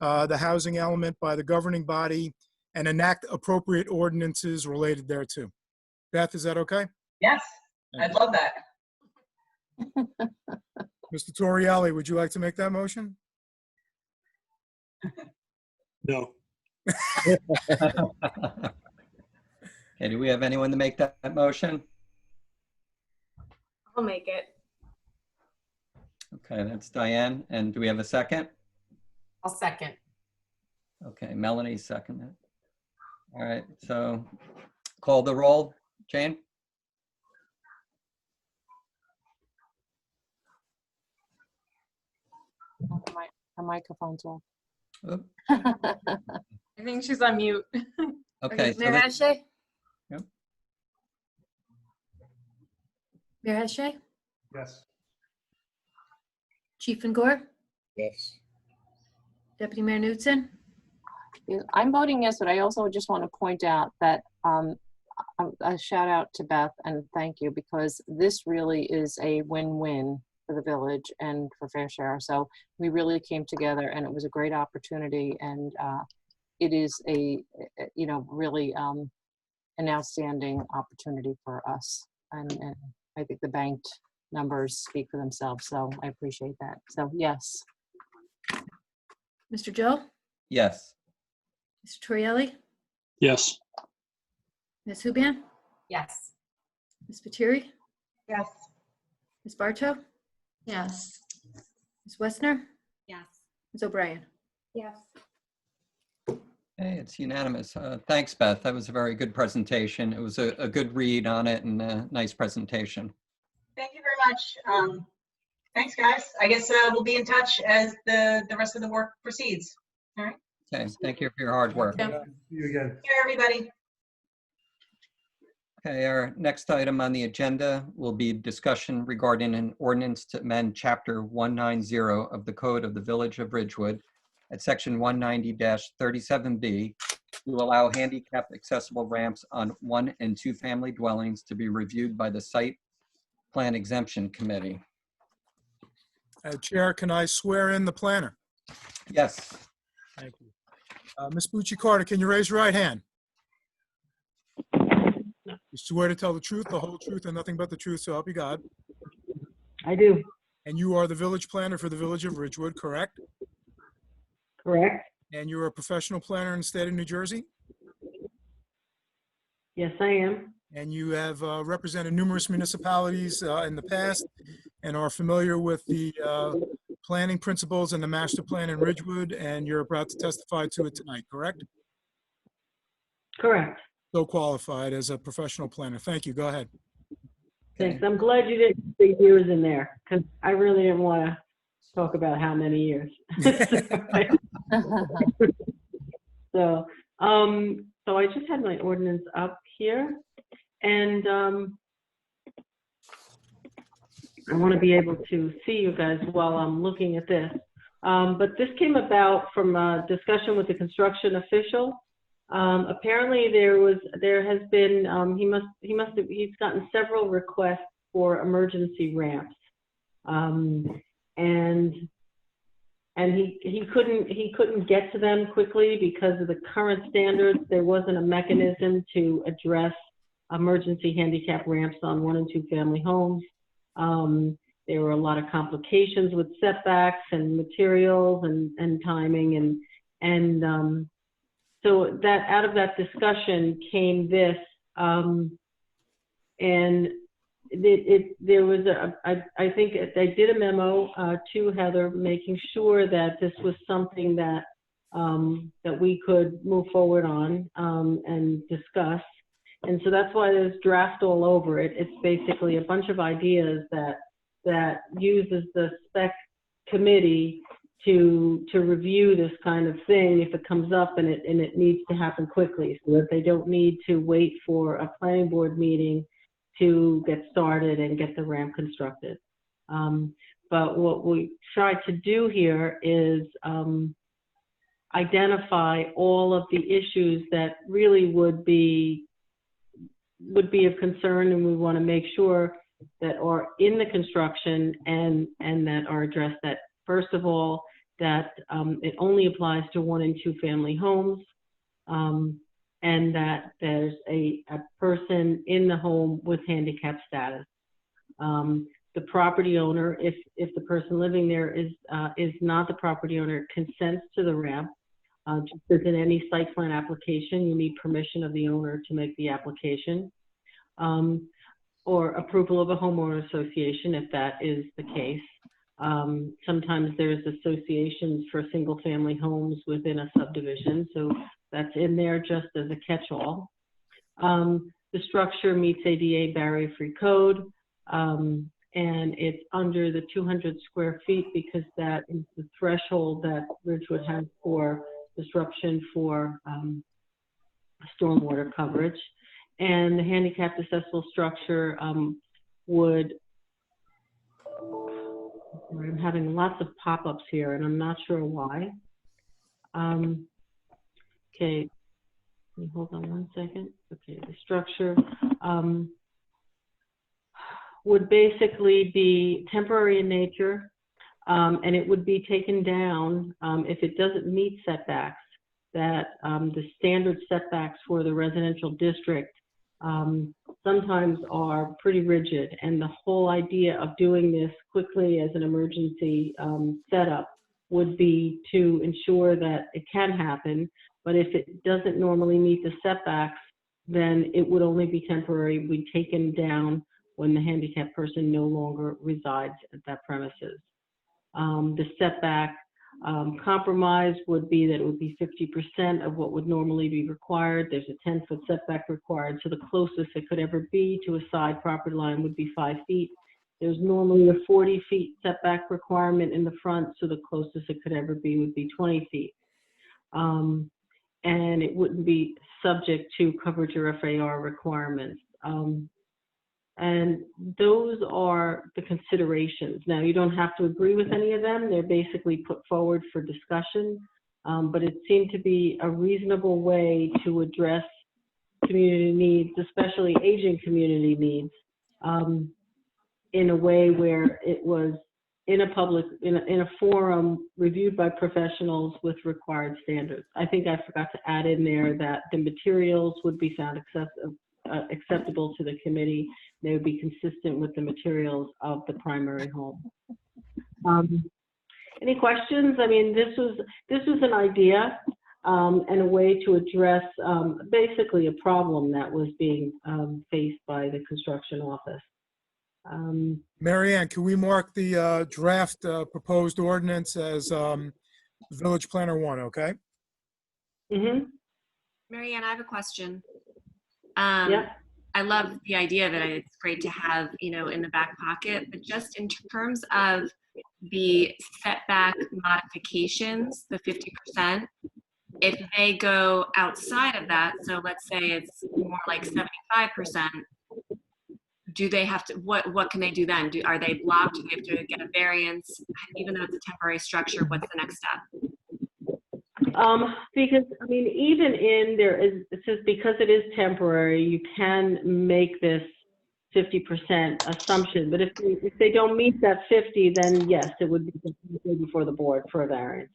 Speaker 9: the housing element by the governing body and enact appropriate ordinances related thereto. Beth, is that okay?
Speaker 3: Yes, I'd love that.
Speaker 9: Mr. Torrielli, would you like to make that motion?
Speaker 5: No.
Speaker 4: Okay, do we have anyone to make that motion?
Speaker 8: I'll make it.
Speaker 4: Okay, that's Diane. And do we have a second?
Speaker 11: I'll second.
Speaker 4: Okay, Melanie seconded. All right, so call the roll. Jane?
Speaker 2: Her microphone's off.
Speaker 4: Oop.
Speaker 11: I think she's on mute.
Speaker 4: Okay.
Speaker 10: Mayor Hache?
Speaker 4: Yep.
Speaker 10: Mayor Hache?
Speaker 5: Yes.
Speaker 10: Chief and Gore?
Speaker 5: Yes.
Speaker 10: Deputy Mayor Knutson?
Speaker 2: I'm voting yes, but I also just want to point out that a shout out to Beth and thank you, because this really is a win-win for the village and for Fair Share. So we really came together and it was a great opportunity, and it is a, really an outstanding opportunity for us. And I think the banked numbers speak for themselves. So I appreciate that. So yes.
Speaker 10: Mr. Joe?
Speaker 4: Yes.
Speaker 10: Mr. Torrielli?
Speaker 6: Yes.
Speaker 10: Ms. Hubian?
Speaker 11: Yes.
Speaker 10: Ms. Patiri?
Speaker 3: Yes.
Speaker 10: Ms. Bartow?
Speaker 11: Yes.
Speaker 10: Ms. Westner?
Speaker 11: Yes.
Speaker 10: Ms. O'Brien?
Speaker 8: Yes.
Speaker 4: Hey, it's unanimous. Thanks, Beth. That was a very good presentation. It was a good read on it and a nice presentation.
Speaker 3: Thank you very much. Thanks, guys. I guess we'll be in touch as the rest of the work proceeds. All right.
Speaker 4: Okay, thank you for your hard work.
Speaker 5: See you again.
Speaker 3: Here, everybody.
Speaker 4: Okay, our next item on the agenda will be discussion regarding an ordinance to amend Chapter 190 of the Code of the Village of Ridgewood at Section 190-37B to allow handicap accessible ramps on 1- and 2-family dwellings to be reviewed by the Site Plan Exemption Committee.
Speaker 9: Chair, can I swear in the planner?
Speaker 4: Yes.
Speaker 9: Thank you. Ms. Bucci-Carter, can you raise your right hand? You swear to tell the truth, the whole truth, and nothing but the truth, so help you God.
Speaker 12: I do.
Speaker 9: And you are the village planner for the Village of Ridgewood, correct?
Speaker 12: Correct.
Speaker 9: And you're a professional planner in the state of New Jersey?
Speaker 12: Yes, I am.
Speaker 9: And you have represented numerous municipalities in the past and are familiar with the planning principles and the master plan in Ridgewood, and you're about to testify to it tonight, correct?
Speaker 12: Correct.
Speaker 9: So qualified as a professional planner. Thank you. Go ahead.
Speaker 12: Thanks. I'm glad you didn't put years in there, because I really didn't want to talk about how many years. So, so I just had my ordinance up here, and I want to be able to see you guys while I'm looking at this. But this came about from a discussion with the construction official. Apparently there has been, he's gotten several requests for emergency ramps. And he couldn't get to them quickly because of the current standards. There wasn't a mechanism to address emergency handicap ramps on 1- and 2-family homes. There were a lot of complications with setbacks and materials and timing, And so that out of that discussion came this, and there was I think I did a memo to Heather, making sure that this was something that that we could move forward on and discuss. And so that's why there's draft all over it. It's basically a bunch of ideas that uses the spec committee to review this kind of thing if it comes up and it needs to happen quickly, so that they don't need to wait for a planning board meeting to get started and get the ramp constructed. But what we try to do here is identify all of the issues that really would be of concern, and we want to make sure that are in the construction and that are addressed. That first of all, that it only applies to 1 and 2 family homes, and that there's a person in the home with handicap status. The property owner, if the person living there is not the property owner, consents to the ramp. Just as in any site plan application, you need permission of the owner to make the application, or approval of a homeowner association if that is the case. Sometimes there's associations for single family homes within a subdivision, so that's in there just as a catch-all. The structure meets ADA barrier-free code, and it's under the 200 square feet because that is the threshold that Ridgewood has for disruption for stormwater coverage. And the handicapped accessible structure would, I'm having lots of pop-ups here and I'm not sure why. Okay, hold on one second. Okay, the structure would basically be temporary in nature, and it would be taken down if it doesn't meet setbacks. That the standard setbacks for the residential district sometimes are pretty rigid, and the whole idea of doing this quickly as an emergency setup would be to ensure that it can happen. But if it doesn't normally meet the setbacks, then it would only be temporary, be taken down when the handicapped person no longer resides at that premises. The setback compromise would be that it would be 50% of what would normally be required. There's a 10-foot setback required, so the closest it could ever be to a side property line would be 5 feet. There's normally a 40 feet setback requirement in the front, so the closest it could ever be would be 20 feet. And it wouldn't be subject to coverage or FAR requirements. And those are the considerations. Now, you don't have to agree with any of them. They're basically put forward for discussion, but it seemed to be a reasonable way to address community needs, especially aging community needs, in a way where it was in a public, in a forum reviewed by professionals with required standards. I think I forgot to add in there that the materials would be found acceptable to the committee. They would be consistent with the materials of the primary home. Any questions? I mean, this was an idea and a way to address basically a problem that was being faced by the construction office.
Speaker 9: Mary Ann, can we mark the draft proposed ordinance as Village Planner 1, okay?
Speaker 12: Mm-hmm.
Speaker 13: Mary Ann, I have a question.
Speaker 12: Yeah.
Speaker 13: I love the idea that it's great to have, you know, in the back pocket, but just in terms of the setback modifications, the 50%, if they go outside of that, so let's say it's more like 75%, do they have to, what can they do then? Are they blocked? Do they have to get a variance? Even though it's a temporary structure, what's the next step?
Speaker 12: Because, I mean, even in there is, it says because it is temporary, you can make this 50% assumption. But if they don't meet that 50, then yes, it would be before the board for a variance.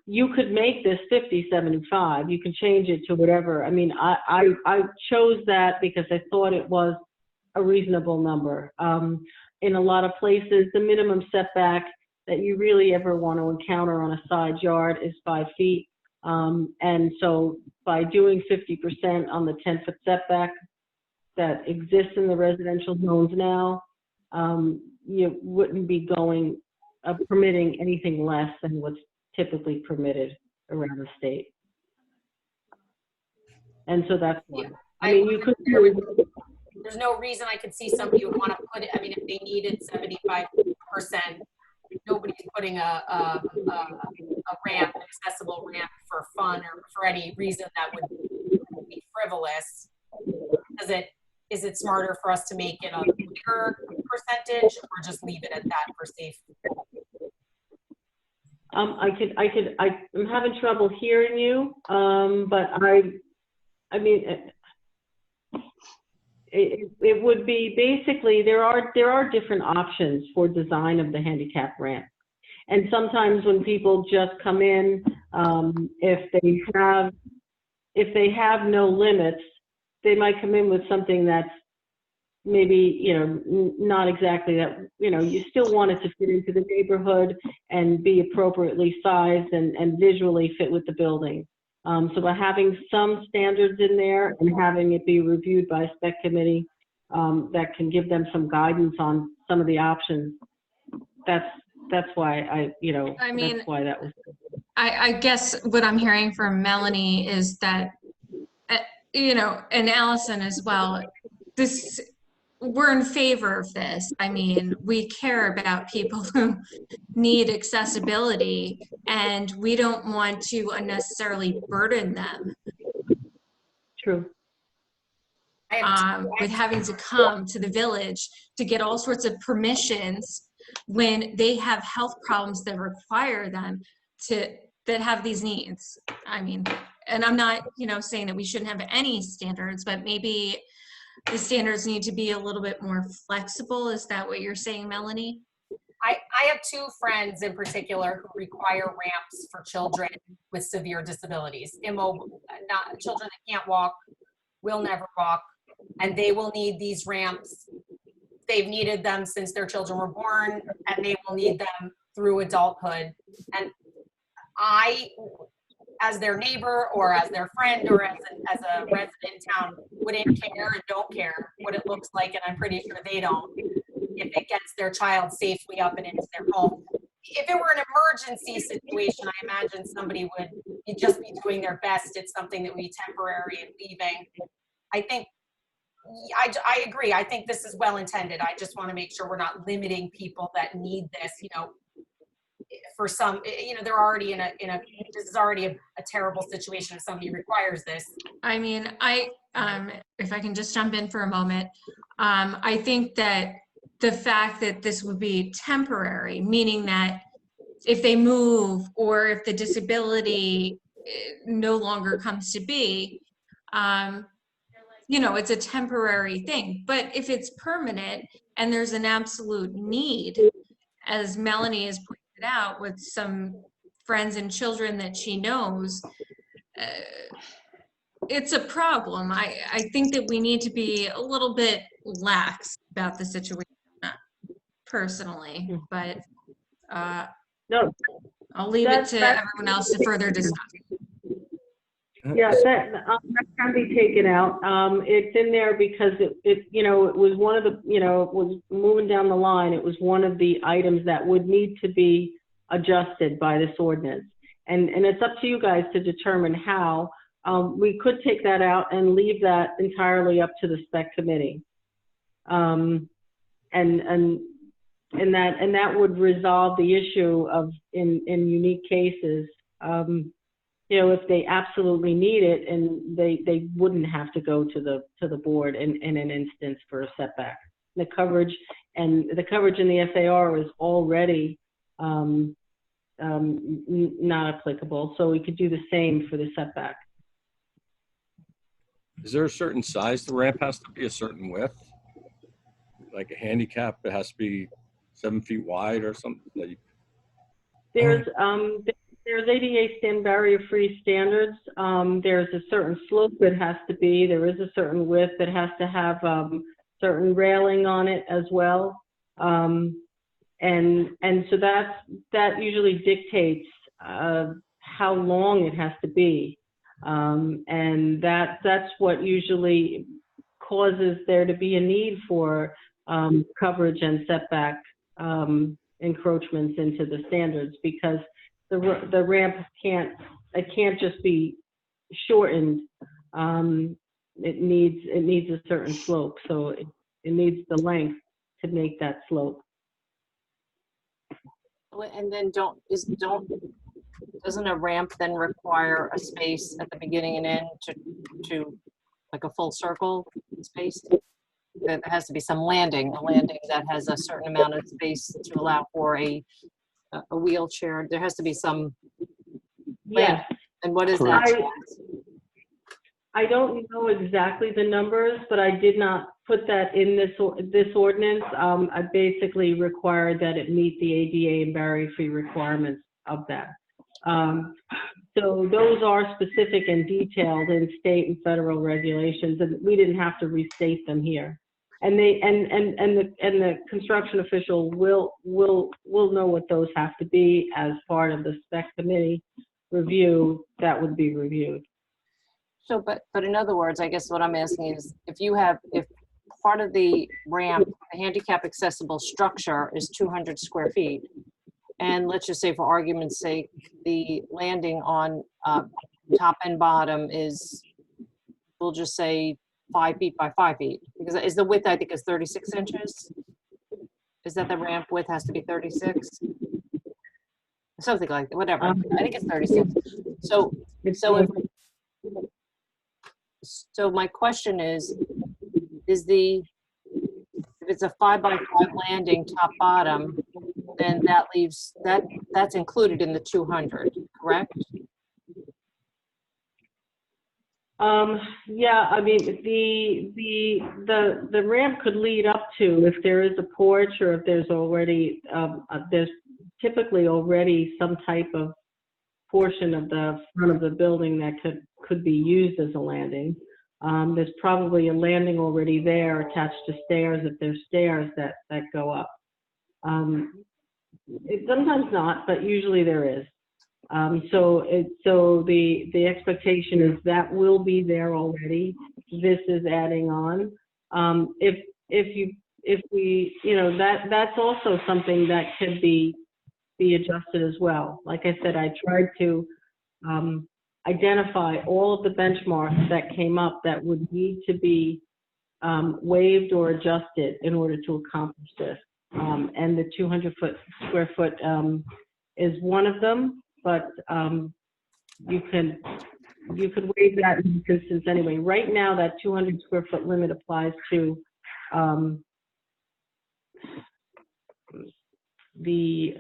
Speaker 12: You could make this 50-75. You can change it to whatever. I mean, I chose that because I thought it was a reasonable number. In a lot of places, the minimum setback that you really ever want to encounter on a side yard is 5 feet. And so by doing 50% on the 10-foot setback that exists in the residential zones now, you wouldn't be permitting anything less than what's typically permitted around the state. And so that's why. I mean, you could.
Speaker 11: There's no reason I could see somebody would want to put it. I mean, if they needed 75%, nobody's putting a ramp, an accessible ramp for fun or for any reason that would be frivolous. Is it smarter for us to make it a bigger percentage or just leave it at that for safe?
Speaker 12: I'm having trouble hearing you, but I mean, it would be basically, there are different options for design of the handicap ramp. And sometimes when people just come in, if they have no limits, they might come in with something that's maybe, not exactly that, you still want it to fit into the neighborhood and be appropriately sized and visually fit with the building. So by having some standards in there and having it be reviewed by a spec committee that can give them some guidance on some of the options, that's why that's why that was.
Speaker 11: I guess what I'm hearing from Melanie is that, and Allison as well, we're in favor of this. I mean, we care about people who need accessibility, and we don't want to unnecessarily burden them.
Speaker 12: True.
Speaker 11: With having to come to the village to get all sorts of permissions when they have health problems that require them that have these needs. I mean, and I'm not, saying that we shouldn't have any standards, but maybe the standards need to be a little bit more flexible. Is that what you're saying, Melanie? I have two friends in particular who require ramps for children with severe disabilities, immobile, not children that can't walk, will never walk, and they will need these ramps. They've needed them since their children were born, and they will need them through adulthood. And I, as their neighbor or as their friend or as a resident in town, wouldn't care and don't care what it looks like, and I'm pretty sure they don't, if it gets their child safely up and into their home. If it were an emergency situation, I imagine somebody would just be doing their best. It's something that would be temporary and leaving. I think, I agree. I think this is well intended. I just want to make sure we're not limiting people that need this, for some, they're already this is already a terrible situation if somebody requires this. I mean, if I can just jump in for a moment, I think that the fact that this would be temporary, meaning that if they move or if the disability no longer comes to be, it's a temporary thing. But if it's permanent and there's an absolute need, as Melanie has pointed out with some friends and children that she knows, it's a problem. I think that we need to be a little bit lax about the situation personally, but
Speaker 12: no,
Speaker 11: I'll leave it to everyone else to further discuss.
Speaker 12: Yeah, that can be taken out. It's in there because it was one of the, it was moving down the line. It was one of the items that would need to be adjusted by this ordinance. And it's up to you guys to determine how. We could take that out and leave that entirely up to the spec committee. And that would resolve the issue of in unique cases. If they absolutely need it, and they wouldn't have to go to the board in an instance for a setback. The coverage in the FAR is already not applicable, so we could do the same for the setback.
Speaker 5: Is there a certain size the ramp has to be, a certain width? Like a handicap, it has to be 7 feet wide or something?
Speaker 12: There's ADA stand barrier-free standards. There's a certain slope it has to be. There is a certain width that has to have certain railing on it as well. And so that usually dictates how long it has to be. And that's what usually causes there to be a need for coverage and setback encroachments into the standards, because the ramp can't just be shortened. It needs a certain slope, so it needs the length to make that slope.
Speaker 2: And then doesn't a ramp then require a space at the beginning and end to like a full circle space? There has to be some a landing that has a certain amount of space to allow for a wheelchair. There has to be some landing.
Speaker 12: Yes.
Speaker 2: And what is that?
Speaker 12: I don't know exactly the numbers, but I did not put that in this ordinance. I basically required that it meet the ADA and barrier-free requirements of that. So those are specific and detailed in state and federal regulations, and we didn't have to restate them here. And the construction official will know what those have to be as part of the spec committee review that would be reviewed.
Speaker 2: So, but in other words, I guess what I'm asking is, if part of the ramp, the handicap accessible structure is 200 square feet, and let's just say for argument's sake, the landing on top and bottom is, we'll just say 5 feet by 5 feet, because is the width, I think, is 36 inches. Is that the ramp width has to be 36? Something like that, whatever. I think it's 36. So my question is if it's a 5 by 5 landing top bottom, then that leaves that's included in the 200, correct?
Speaker 12: Yeah, I mean, the ramp could lead up to, if there is a porch or if there's already, there's typically already some type of portion of the front of the building that could be used as a landing. There's probably a landing already there attached to stairs if there's stairs that go up. Sometimes not, but usually there is. So the expectation is that will be there already. This is adding on. If we, that's also something that could be adjusted as well. Like I said, I tried to identify all of the benchmarks that came up that would need to be waived or adjusted in order to accomplish this. And the 200 square foot is one of them, but you could waive that in this instance anyway. Right now, that 200 square foot limit applies to the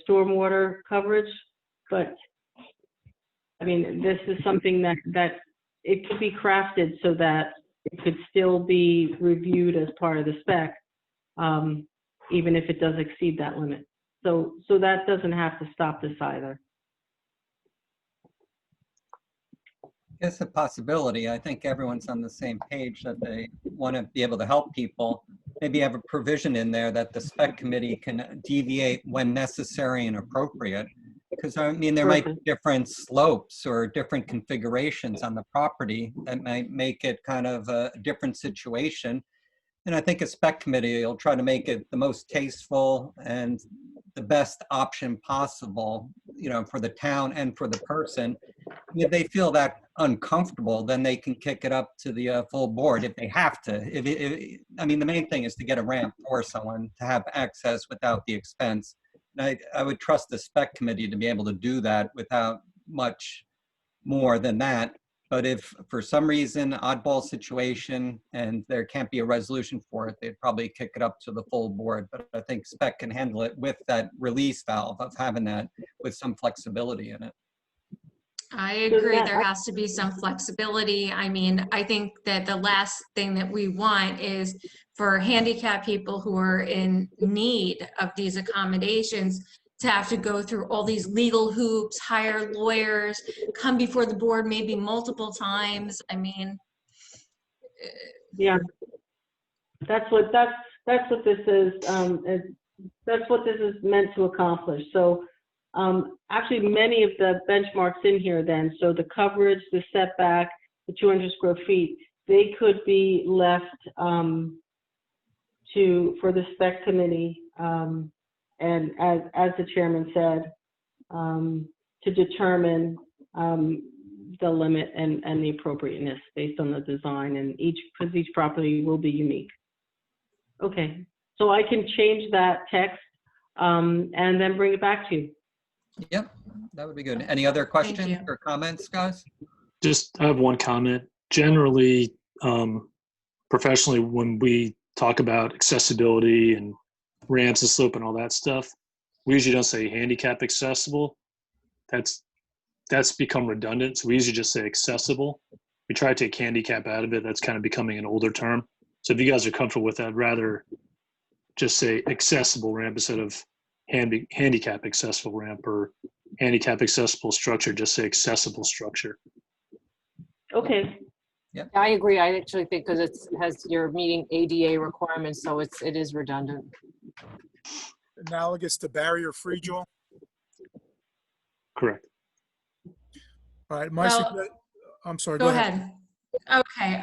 Speaker 12: stormwater coverage, but I mean, this is something that it could be crafted so that it could still be reviewed as part of the spec, even if it does exceed that limit. So that doesn't have to stop this either.
Speaker 4: It's a possibility. I think everyone's on the same page that they want to be able to help people. Maybe have a provision in there that the spec committee can deviate when necessary and appropriate. Because I mean, there might be different slopes or different configurations on the property that might make it kind of a different situation. And I think a spec committee will try to make it the most tasteful and the best option possible, for the town and for the person. If they feel that uncomfortable, then they can kick it up to the full board if they have to. I mean, the main thing is to get a ramp for someone to have access without the expense. And I would trust the spec committee to be able to do that without much more than that. But if for some reason, oddball situation, and there can't be a resolution for it, they'd probably kick it up to the full board. But I think spec can handle it with that release valve of having that with some flexibility in it.
Speaker 11: I agree, there has to be some flexibility. I mean, I think that the last thing that we want is for handicapped people who are in need of these accommodations to have to go through all these legal hoops, hire lawyers, come before the board maybe multiple times. I mean,
Speaker 12: yeah, that's what this is. That's what this is meant to accomplish. So actually many of the benchmarks in here then, so the coverage, the setback, the 200 square feet, they could be left for the spec committee, and as the chairman said, to determine the limit and the appropriateness based on the design, and because each property will be unique. Okay, so I can change that text and then bring it back to you.
Speaker 4: Yep, that would be good. Any other questions or comments, guys?
Speaker 6: Just, I have one comment. Generally, professionally, when we talk about accessibility and ramps and slope and all that stuff, we usually don't say handicap accessible. That's become redundant. So we usually just say accessible. We try to take handicap out of it. That's kind of becoming an older term. So if you guys are comfortable with that, I'd rather just say accessible ramp instead of handicap accessible ramp, or handicap accessible structure, just say accessible structure.
Speaker 12: Okay.
Speaker 4: Yeah,
Speaker 2: I agree. I actually think because you're meeting ADA requirements, so it is redundant.
Speaker 9: Analogous to barrier-free, Joel?
Speaker 6: Correct.
Speaker 9: All right,
Speaker 11: Well,
Speaker 9: I'm sorry,
Speaker 11: Go ahead. Okay.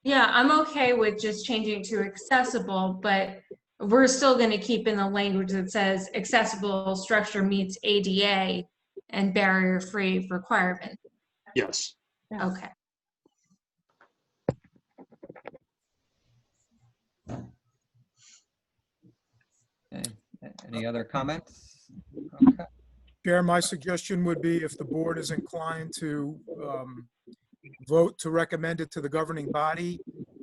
Speaker 11: Yeah, I'm okay with just changing to accessible, but we're still going to keep in the language that says accessible structure meets ADA and barrier-free requirement.
Speaker 6: Yes.
Speaker 11: Okay.
Speaker 4: Any other comments? Okay.
Speaker 9: Chair, my suggestion would be, if the board is inclined to vote to recommend it to the governing body,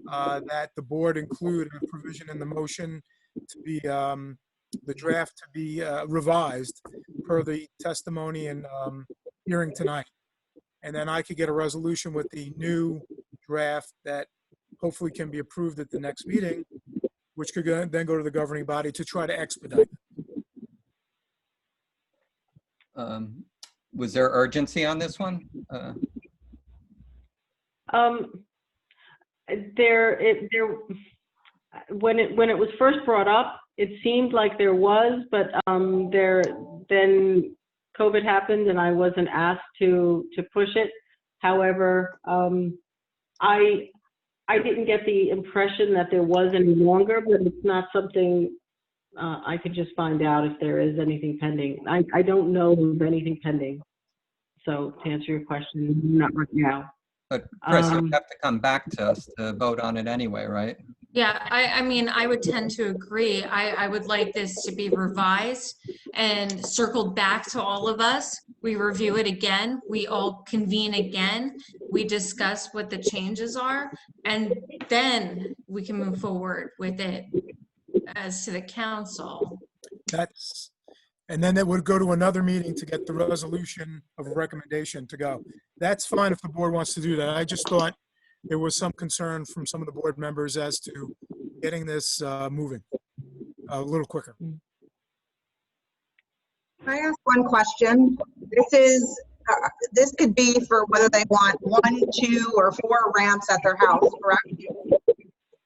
Speaker 9: that the board include a provision in the motion to be, the draft to be revised per the testimony and hearing tonight. And then I could get a resolution with the new draft that hopefully can be approved at the next meeting, which could then go to the governing body to try to expedite.
Speaker 4: Was there urgency on this one?
Speaker 12: When it was first brought up, it seemed like there was, but then COVID happened and I wasn't asked to push it. However, I didn't get the impression that there was any longer, but it's not something I could just find out if there is anything pending. I don't know of anything pending. So to answer your question, not right now.
Speaker 4: But Chris, you'll have to come back to us to vote on it anyway, right?
Speaker 11: Yeah, I mean, I would tend to agree. I would like this to be revised and circled back to all of us. We review it again. We all convene again. We discuss what the changes are, and then we can move forward with it as to the council.
Speaker 9: And then it would go to another meeting to get the resolution of a recommendation to go. That's fine if the board wants to do that. I just thought there was some concern from some of the board members as to getting this moving a little quicker.
Speaker 14: Can I ask one question? This could be for whether they want 1, 2, or 4 ramps at their house, correct?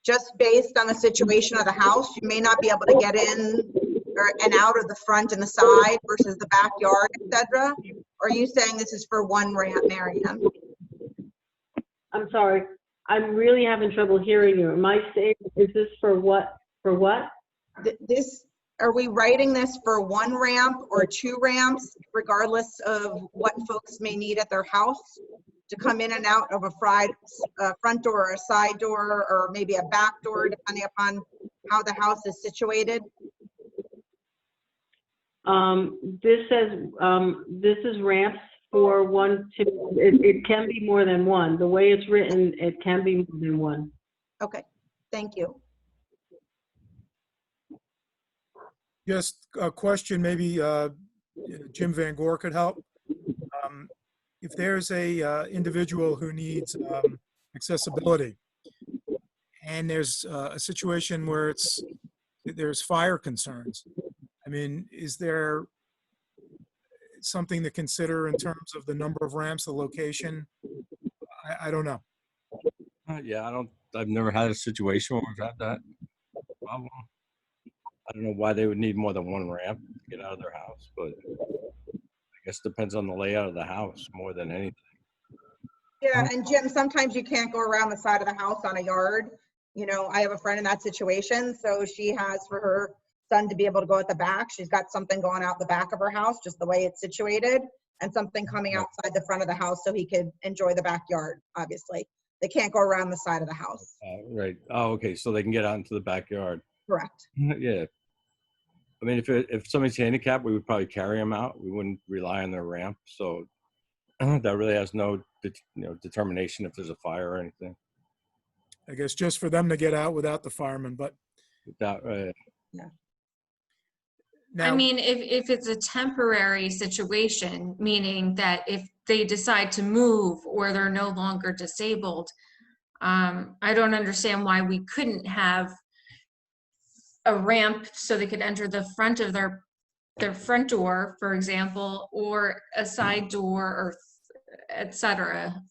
Speaker 14: Just based on the situation of the house, you may not be able to get in and out of the front and the side versus the backyard, etc. Or are you saying this is for 1 ramp, Marianne?
Speaker 12: I'm sorry, I'm really having trouble hearing you. Am I saying, is this for what? For what?
Speaker 14: Are we writing this for 1 ramp or 2 ramps, regardless of what folks may need at their house to come in and out of a front door or a side door, or maybe a back door, depending upon how the house is situated?
Speaker 12: This says, this is ramps for 1, 2, it can be more than 1. The way it's written, it can be more than 1.
Speaker 14: Okay, thank you.
Speaker 9: Just a question, maybe Jim Van Gore could help. If there's a individual who needs accessibility, and there's a situation where there's fire concerns, I mean, is there something to consider in terms of the number of ramps, the location? I don't know.
Speaker 5: Yeah, I've never had a situation where we've had that problem. don't know why they would need more than one ramp to get out of their house, but I guess it depends on the layout of the house more than anything.
Speaker 14: Yeah, and Jim, sometimes you can't go around the side of the house on a yard. You know, I have a friend in that situation, so she has for her son to be able to go at the back. She's got something going out the back of her house, just the way it's situated, and something coming outside the front of the house so he could enjoy the backyard, obviously. They can't go around the side of the house.
Speaker 5: Right. Oh, okay. So they can get out into the backyard.
Speaker 14: Correct.
Speaker 5: Yeah. I mean, if somebody's handicapped, we would probably carry them out. We wouldn't rely on their ramp. So that really has no, determination if there's a fire or anything.
Speaker 9: I guess just for them to get out without the firemen, but.
Speaker 5: Without,
Speaker 14: Yeah.
Speaker 9: Now,
Speaker 11: I mean, if it's a temporary situation, meaning that if they decide to move or they're no longer disabled, I don't understand why we couldn't have a ramp so they could enter the front of their front door, for example, or a side door, or etc.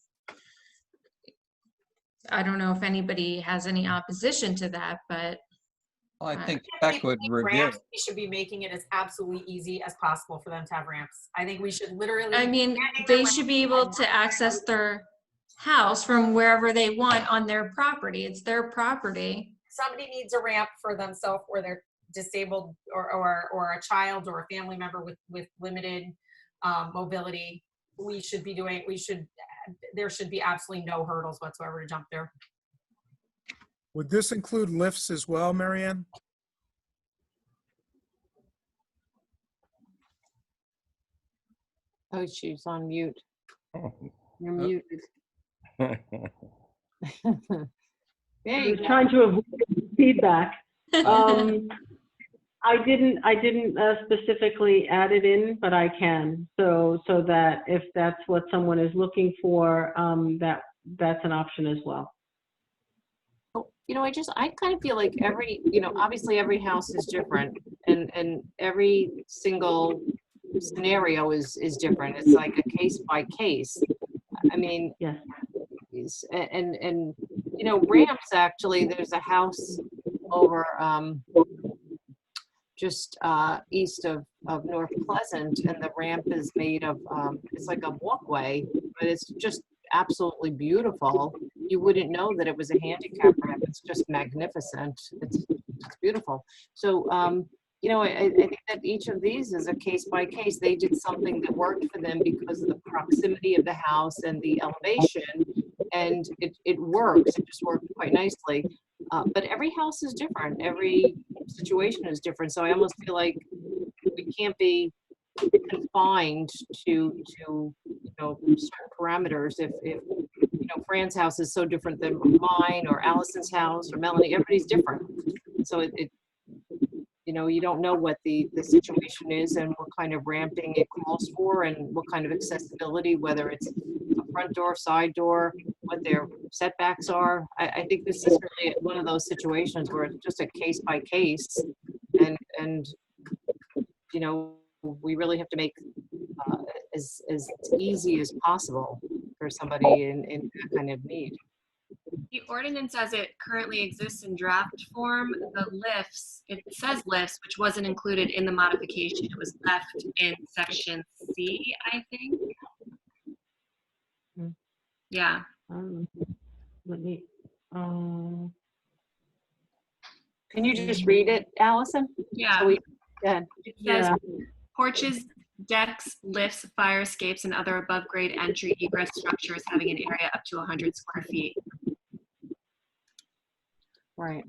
Speaker 11: I don't know if anybody has any opposition to that, but
Speaker 4: I think Beck would review.
Speaker 15: Ramps, we should be making it as absolutely easy as possible for them to have ramps. I think we should literally.
Speaker 11: I mean, they should be able to access their house from wherever they want on their property. It's their property.
Speaker 15: Somebody needs a ramp for themselves, or they're disabled, or a child or a family member with limited mobility. There should be absolutely no hurdles whatsoever to jump there.
Speaker 9: would this include lifts as well, Marianne?
Speaker 2: Oh, she's on mute. You're
Speaker 4: Oh.
Speaker 2: muted. There
Speaker 12: I
Speaker 2: you
Speaker 12: was
Speaker 2: go.
Speaker 12: trying to avoid feedback. I didn't specifically add it in, but I can. So that if that's what someone is looking for, that's an option as well.
Speaker 2: I kind of feel like obviously every house is different, and every single scenario is different. It's like a case by case. I mean,
Speaker 12: yes.
Speaker 2: And ramps, actually, there's a house over just east of North Pleasant, and the ramp is made of it's like a walkway, but it's just absolutely beautiful. You wouldn't know that it was a handicap ramp. It's just magnificent. It's beautiful. So I think that each of these is a case by case. They did something that worked for them because of the proximity of the house and the elevation, and it works. It just worked quite nicely. But every house is different. Every situation is different. So I almost feel like we can't be confined to certain parameters. If Fran's house is so different than mine, or Allison's house, or Melanie, everybody's different. So you don't know what the situation is and what kind of ramping it calls for, and what kind of accessibility, whether it's a front door, side door, what their setbacks are. I think this is really one of those situations where it's just a case by case, and we really have to make as easy as possible for somebody in that kind of need.
Speaker 13: The ordinance as it currently exists in draft form, the lifts, it says lifts, which wasn't included in the modification. It was left in section C, I think. Yeah.
Speaker 12: Let me.
Speaker 2: Can you just read it, Allison?
Speaker 13: Yeah.
Speaker 2: So it
Speaker 13: says porches, decks, lifts, fire escapes, and other above grade entry egress structures having an area up to 100 square feet.
Speaker 2: Right.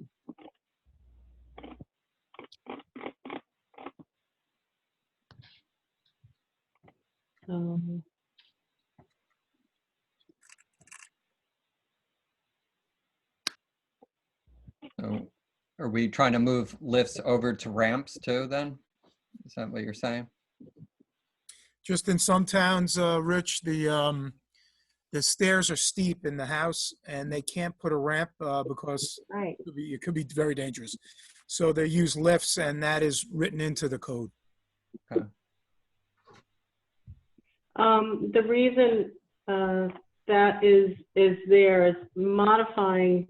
Speaker 4: So are we trying to move lifts over to ramps too then? Is that what you're saying?
Speaker 9: Just in some towns, Rich, the stairs are steep in the house and they can't put a ramp because it could be very dangerous. So they use lifts, and that is written into the code.
Speaker 4: Okay.
Speaker 12: The reason that is there is modifying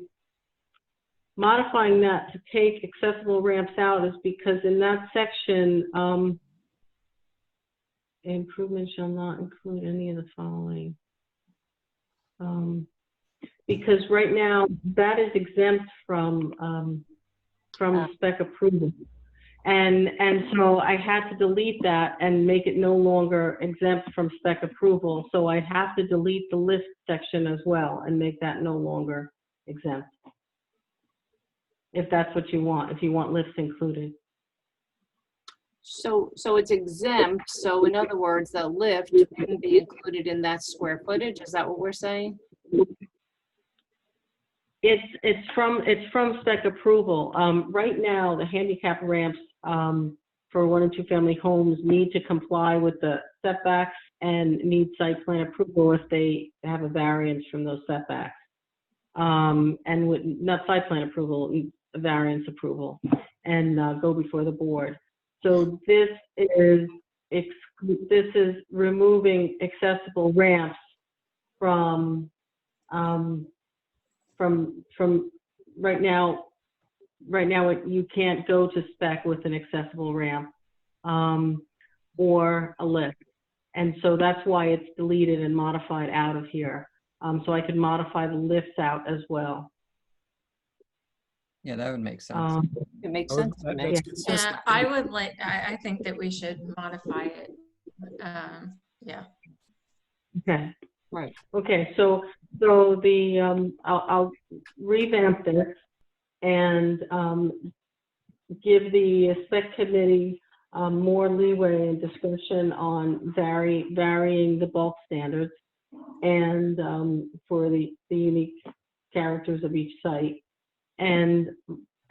Speaker 12: modifying that to take accessible ramps out is because in that section, improvement shall not include any of the following. Because right now that is exempt from spec approval. And so I had to delete that and make it no longer exempt from spec approval. So I have to delete the list section as well and make that no longer exempt. If that's what you want, if you want lifts included.
Speaker 2: So it's exempt. So in other words, the lift wouldn't be included in that square footage. Is that what we're saying?
Speaker 12: It's from spec approval. Right now, the handicap ramps for 1 and 2 family homes need to comply with the setbacks and need site plan approval if they have a variance from those setbacks. And with not site plan approval, variance approval, and go before the board. So this is removing accessible ramps from right now. Right now, you can't go to spec with an accessible ramp or a lift, and so that's why it's deleted and modified out of here. So I could modify the lifts out as well.
Speaker 4: Yeah, that would make sense.
Speaker 2: It makes sense to me.
Speaker 11: Yeah, I would like, I think that we should modify it. Yeah.
Speaker 12: Okay.
Speaker 2: Right.
Speaker 12: Okay, so the I'll revamp this and give the spec committee more leeway and discretion on varying the bulk standards and for the unique characters of each site, and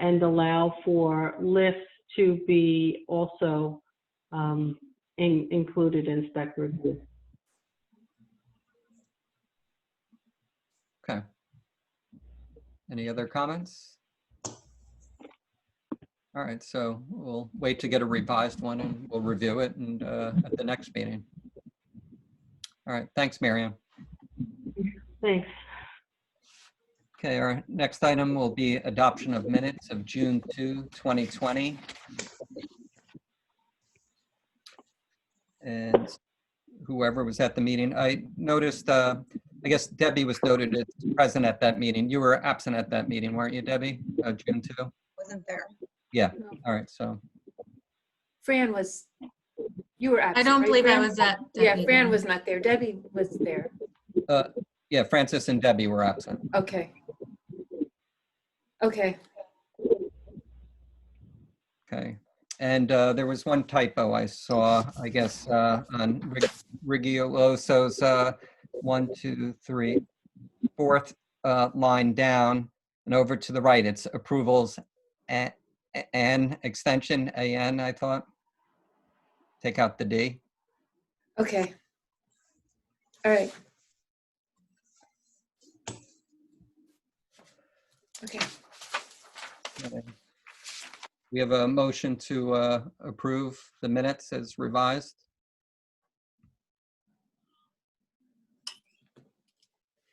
Speaker 12: allow for lifts to be also included in spec review.
Speaker 4: Okay. Any other comments? All right, so we'll wait to get a revised one and we'll review it and at the next meeting. All right, thanks, Miriam.
Speaker 12: Thanks.
Speaker 4: Okay, our next item will be adoption of minutes of June 2, 2020. And whoever was at the meeting, I noticed, I guess Debbie was noted as present at that meeting. You were absent at that meeting, weren't you, Debbie? June 2?
Speaker 14: Wasn't there.
Speaker 4: Yeah, all right, so.
Speaker 10: Fran was, you were absent,
Speaker 11: I don't
Speaker 10: right,
Speaker 11: believe I
Speaker 10: Fran?
Speaker 11: was at.
Speaker 10: Yeah, Fran was not there. Debbie was there.
Speaker 4: Yeah, Francis and Debbie were absent.
Speaker 10: Okay. Okay.
Speaker 4: Okay, and there was one typo I saw, I guess, on Rigioloso's 1, 2, 3, 4th line down and over to the right. It's approvals and extension AN, I thought. Take out the D.
Speaker 10: Okay. All right. Okay.
Speaker 4: We have a motion to approve the minutes as revised.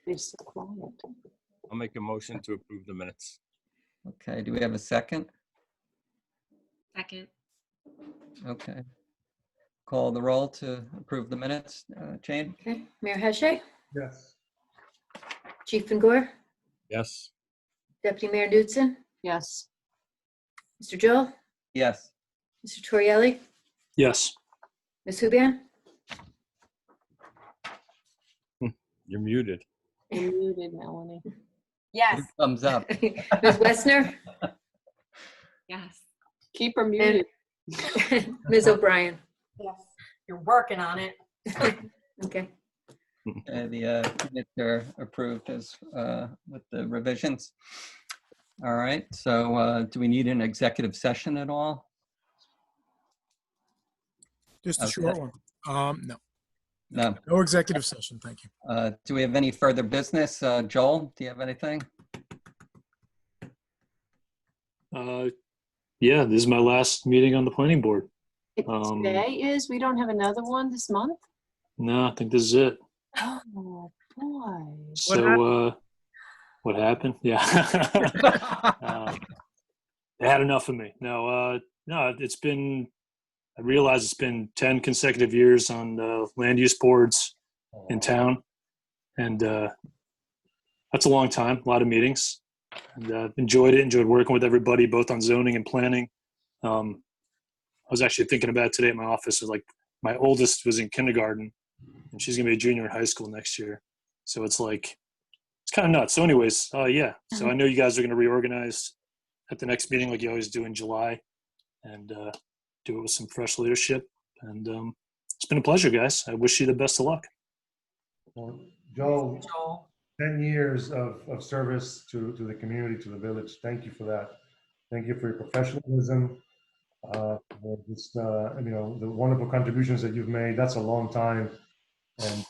Speaker 2: It's so quiet.
Speaker 5: I'll make a motion to approve the minutes.
Speaker 4: Okay, do we have a second?
Speaker 13: Second.
Speaker 4: Okay. Call the roll to approve the minutes. Jane?
Speaker 10: Okay. Mayor Heche,
Speaker 9: Yes.
Speaker 10: Chief Van Gore,
Speaker 5: Yes.
Speaker 10: Deputy Mayor Knudsen,
Speaker 2: Yes.
Speaker 10: Mr. Joel,
Speaker 4: Yes.
Speaker 10: Mr. Torrielli,
Speaker 6: Yes.
Speaker 10: Ms. Hubian,
Speaker 5: You're muted.
Speaker 2: You're muted, Melanie.
Speaker 15: Yes.
Speaker 4: Thumbs up.
Speaker 10: Ms. Westner,
Speaker 13: Yes.
Speaker 2: Keep her muted.
Speaker 10: Ms. O'Brien.
Speaker 15: Yes. You're working on it.
Speaker 10: Okay.
Speaker 4: The minutes are approved as with the revisions. All right, so do we need an executive session at all?
Speaker 9: Just a
Speaker 4: Okay.
Speaker 9: short one. No.
Speaker 4: No.
Speaker 9: No executive session, thank you.
Speaker 4: Do we have any further business? Joel, do you have anything?
Speaker 6: Yeah, this is my last meeting on the planning board.
Speaker 2: Today is, we don't have another one this month?
Speaker 6: No, I think this is it.
Speaker 2: Oh, boy.
Speaker 6: So, What happened? Yeah. They had enough of me. No, it's been, I realize it's been 10 consecutive years on land use boards in town. And that's a long time, a lot of meetings. And enjoyed it, enjoyed working with everybody, both on zoning and planning. I was actually thinking about it today at my office. Like, my oldest was in kindergarten, and she's going to be a junior in high school next year. So it's like, it's kind of nuts. So anyways, yeah. So I know you guys are going to reorganize at the next meeting like you always do in July, and do it with some fresh leadership. And it's been a pleasure, guys. I wish you the best of luck.
Speaker 16: Well, Joel, 10 years of service to the community, to the village. Thank you for that. Thank you for your professionalism, for just, the wonderful contributions that you've made. That's a long time. And,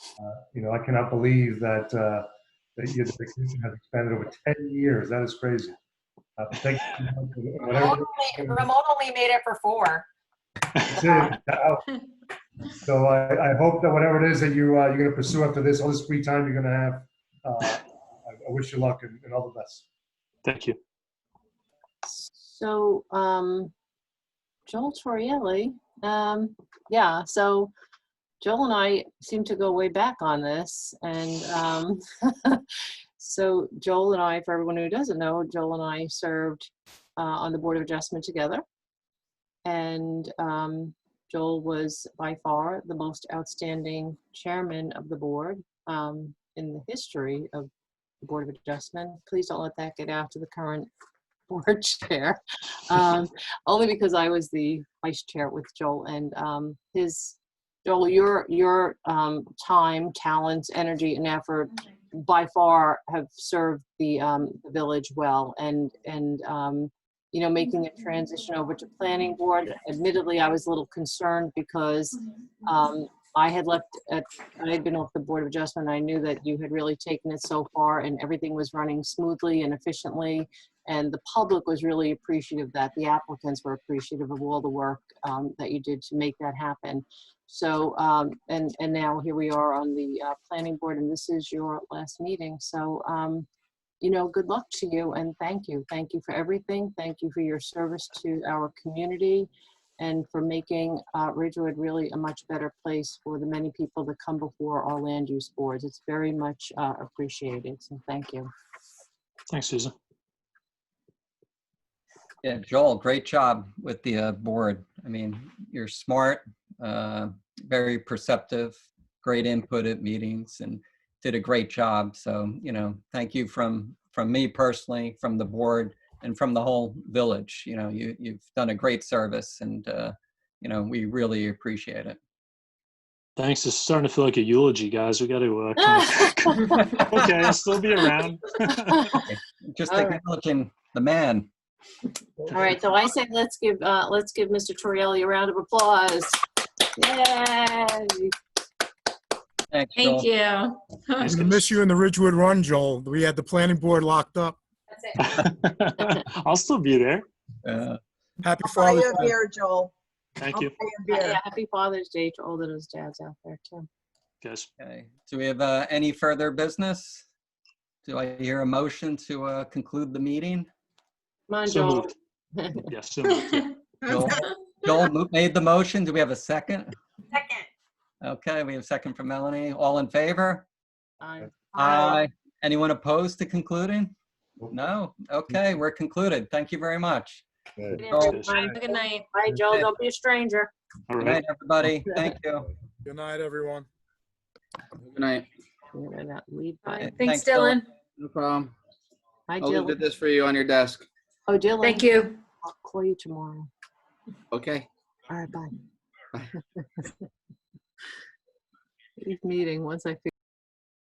Speaker 16: I cannot believe that your dedication has expanded over 10 years. That is crazy. Thank you.
Speaker 15: Ramon only made it for 4.
Speaker 16: That's it. So I hope that whatever it is that you're going to pursue after this, all this free time you're going to have, I wish you luck and all the best.
Speaker 6: Thank you.
Speaker 2: So, Joel Torrielli, yeah, so Joel and I seem to go way back on this. And so Joel and I, for everyone who doesn't know, Joel and I served on the Board of Adjustment together. And Joel was by far the most outstanding chairman of the board in the history of the Board of Adjustment. Please don't let that get out to the current board chair, only because I was the vice chair with Joel. And Joel, your time, talents, energy, and effort by far have served the village well. And making a transition over to planning board, admittedly, I was a little concerned because I had been off the Board of Adjustment. I knew that you had really taken it so far and everything was running smoothly and efficiently. And the public was really appreciative that the applicants were appreciative of all the work that you did to make that happen. So, and now here we are on the planning board, and this is your last meeting. So, good luck to you, and thank you. Thank you for everything. Thank you for your service to our community and for making Ridgewood really a much better place for the many people that come before our land use boards. It's very much appreciated, so thank you.
Speaker 6: Thanks, Susan.
Speaker 4: Yeah, Joel, great job with the board. I mean, you're smart, very perceptive, great input at meetings, and did a great job. So, thank you from me personally, from the board, and from the whole village. You've done a great service, and we really appreciate it.
Speaker 6: Thanks. It's starting to feel like a eulogy, guys. We got to okay, I'll still be around.
Speaker 4: Just acknowledging the man.
Speaker 2: All right, so I say let's give Mr. Torrielli a round of applause. Yay!
Speaker 4: Thanks,
Speaker 11: Thank you.
Speaker 9: I'm going to miss you in the Ridgewood run, Joel. We had the planning board locked up.
Speaker 6: I'll still be there.
Speaker 14: I'll
Speaker 9: Happy
Speaker 14: buy
Speaker 9: Father's
Speaker 14: you a
Speaker 9: Day.
Speaker 14: beer, Joel.
Speaker 6: Thank you.
Speaker 14: I'll buy you a beer.
Speaker 2: Yeah, happy Father's Day to all of those dads out there too.
Speaker 6: Yes.
Speaker 4: Okay. Do we have any further business? Do I hear a motion to conclude the meeting?
Speaker 2: Come on,
Speaker 6: So
Speaker 2: Joel.
Speaker 6: moved. Yes, so moved. Yeah.
Speaker 4: Joel made the motion. Do we have a second?
Speaker 15: Second.
Speaker 4: Okay, we have a second from Melanie. All in favor?
Speaker 2: Aye.
Speaker 4: Aye. Anyone opposed to concluding? No? Okay, we're concluded. Thank you very much.
Speaker 11: Have
Speaker 4: Joel,
Speaker 11: a good night.
Speaker 2: Bye, Joel. Don't be a stranger.
Speaker 6: All
Speaker 4: good
Speaker 6: right.
Speaker 4: night, everybody. Thank you.
Speaker 9: Good night, everyone.
Speaker 7: Good night.
Speaker 2: Lead by.
Speaker 10: Thanks, Dylan.
Speaker 7: No problem.
Speaker 2: Hi,
Speaker 7: I'll leave
Speaker 2: Dylan.
Speaker 7: this for you on your desk.
Speaker 2: Oh, Dylan.
Speaker 10: Thank you.
Speaker 2: I'll call you tomorrow.
Speaker 7: Okay.
Speaker 2: All right, bye. Leave meeting once I figure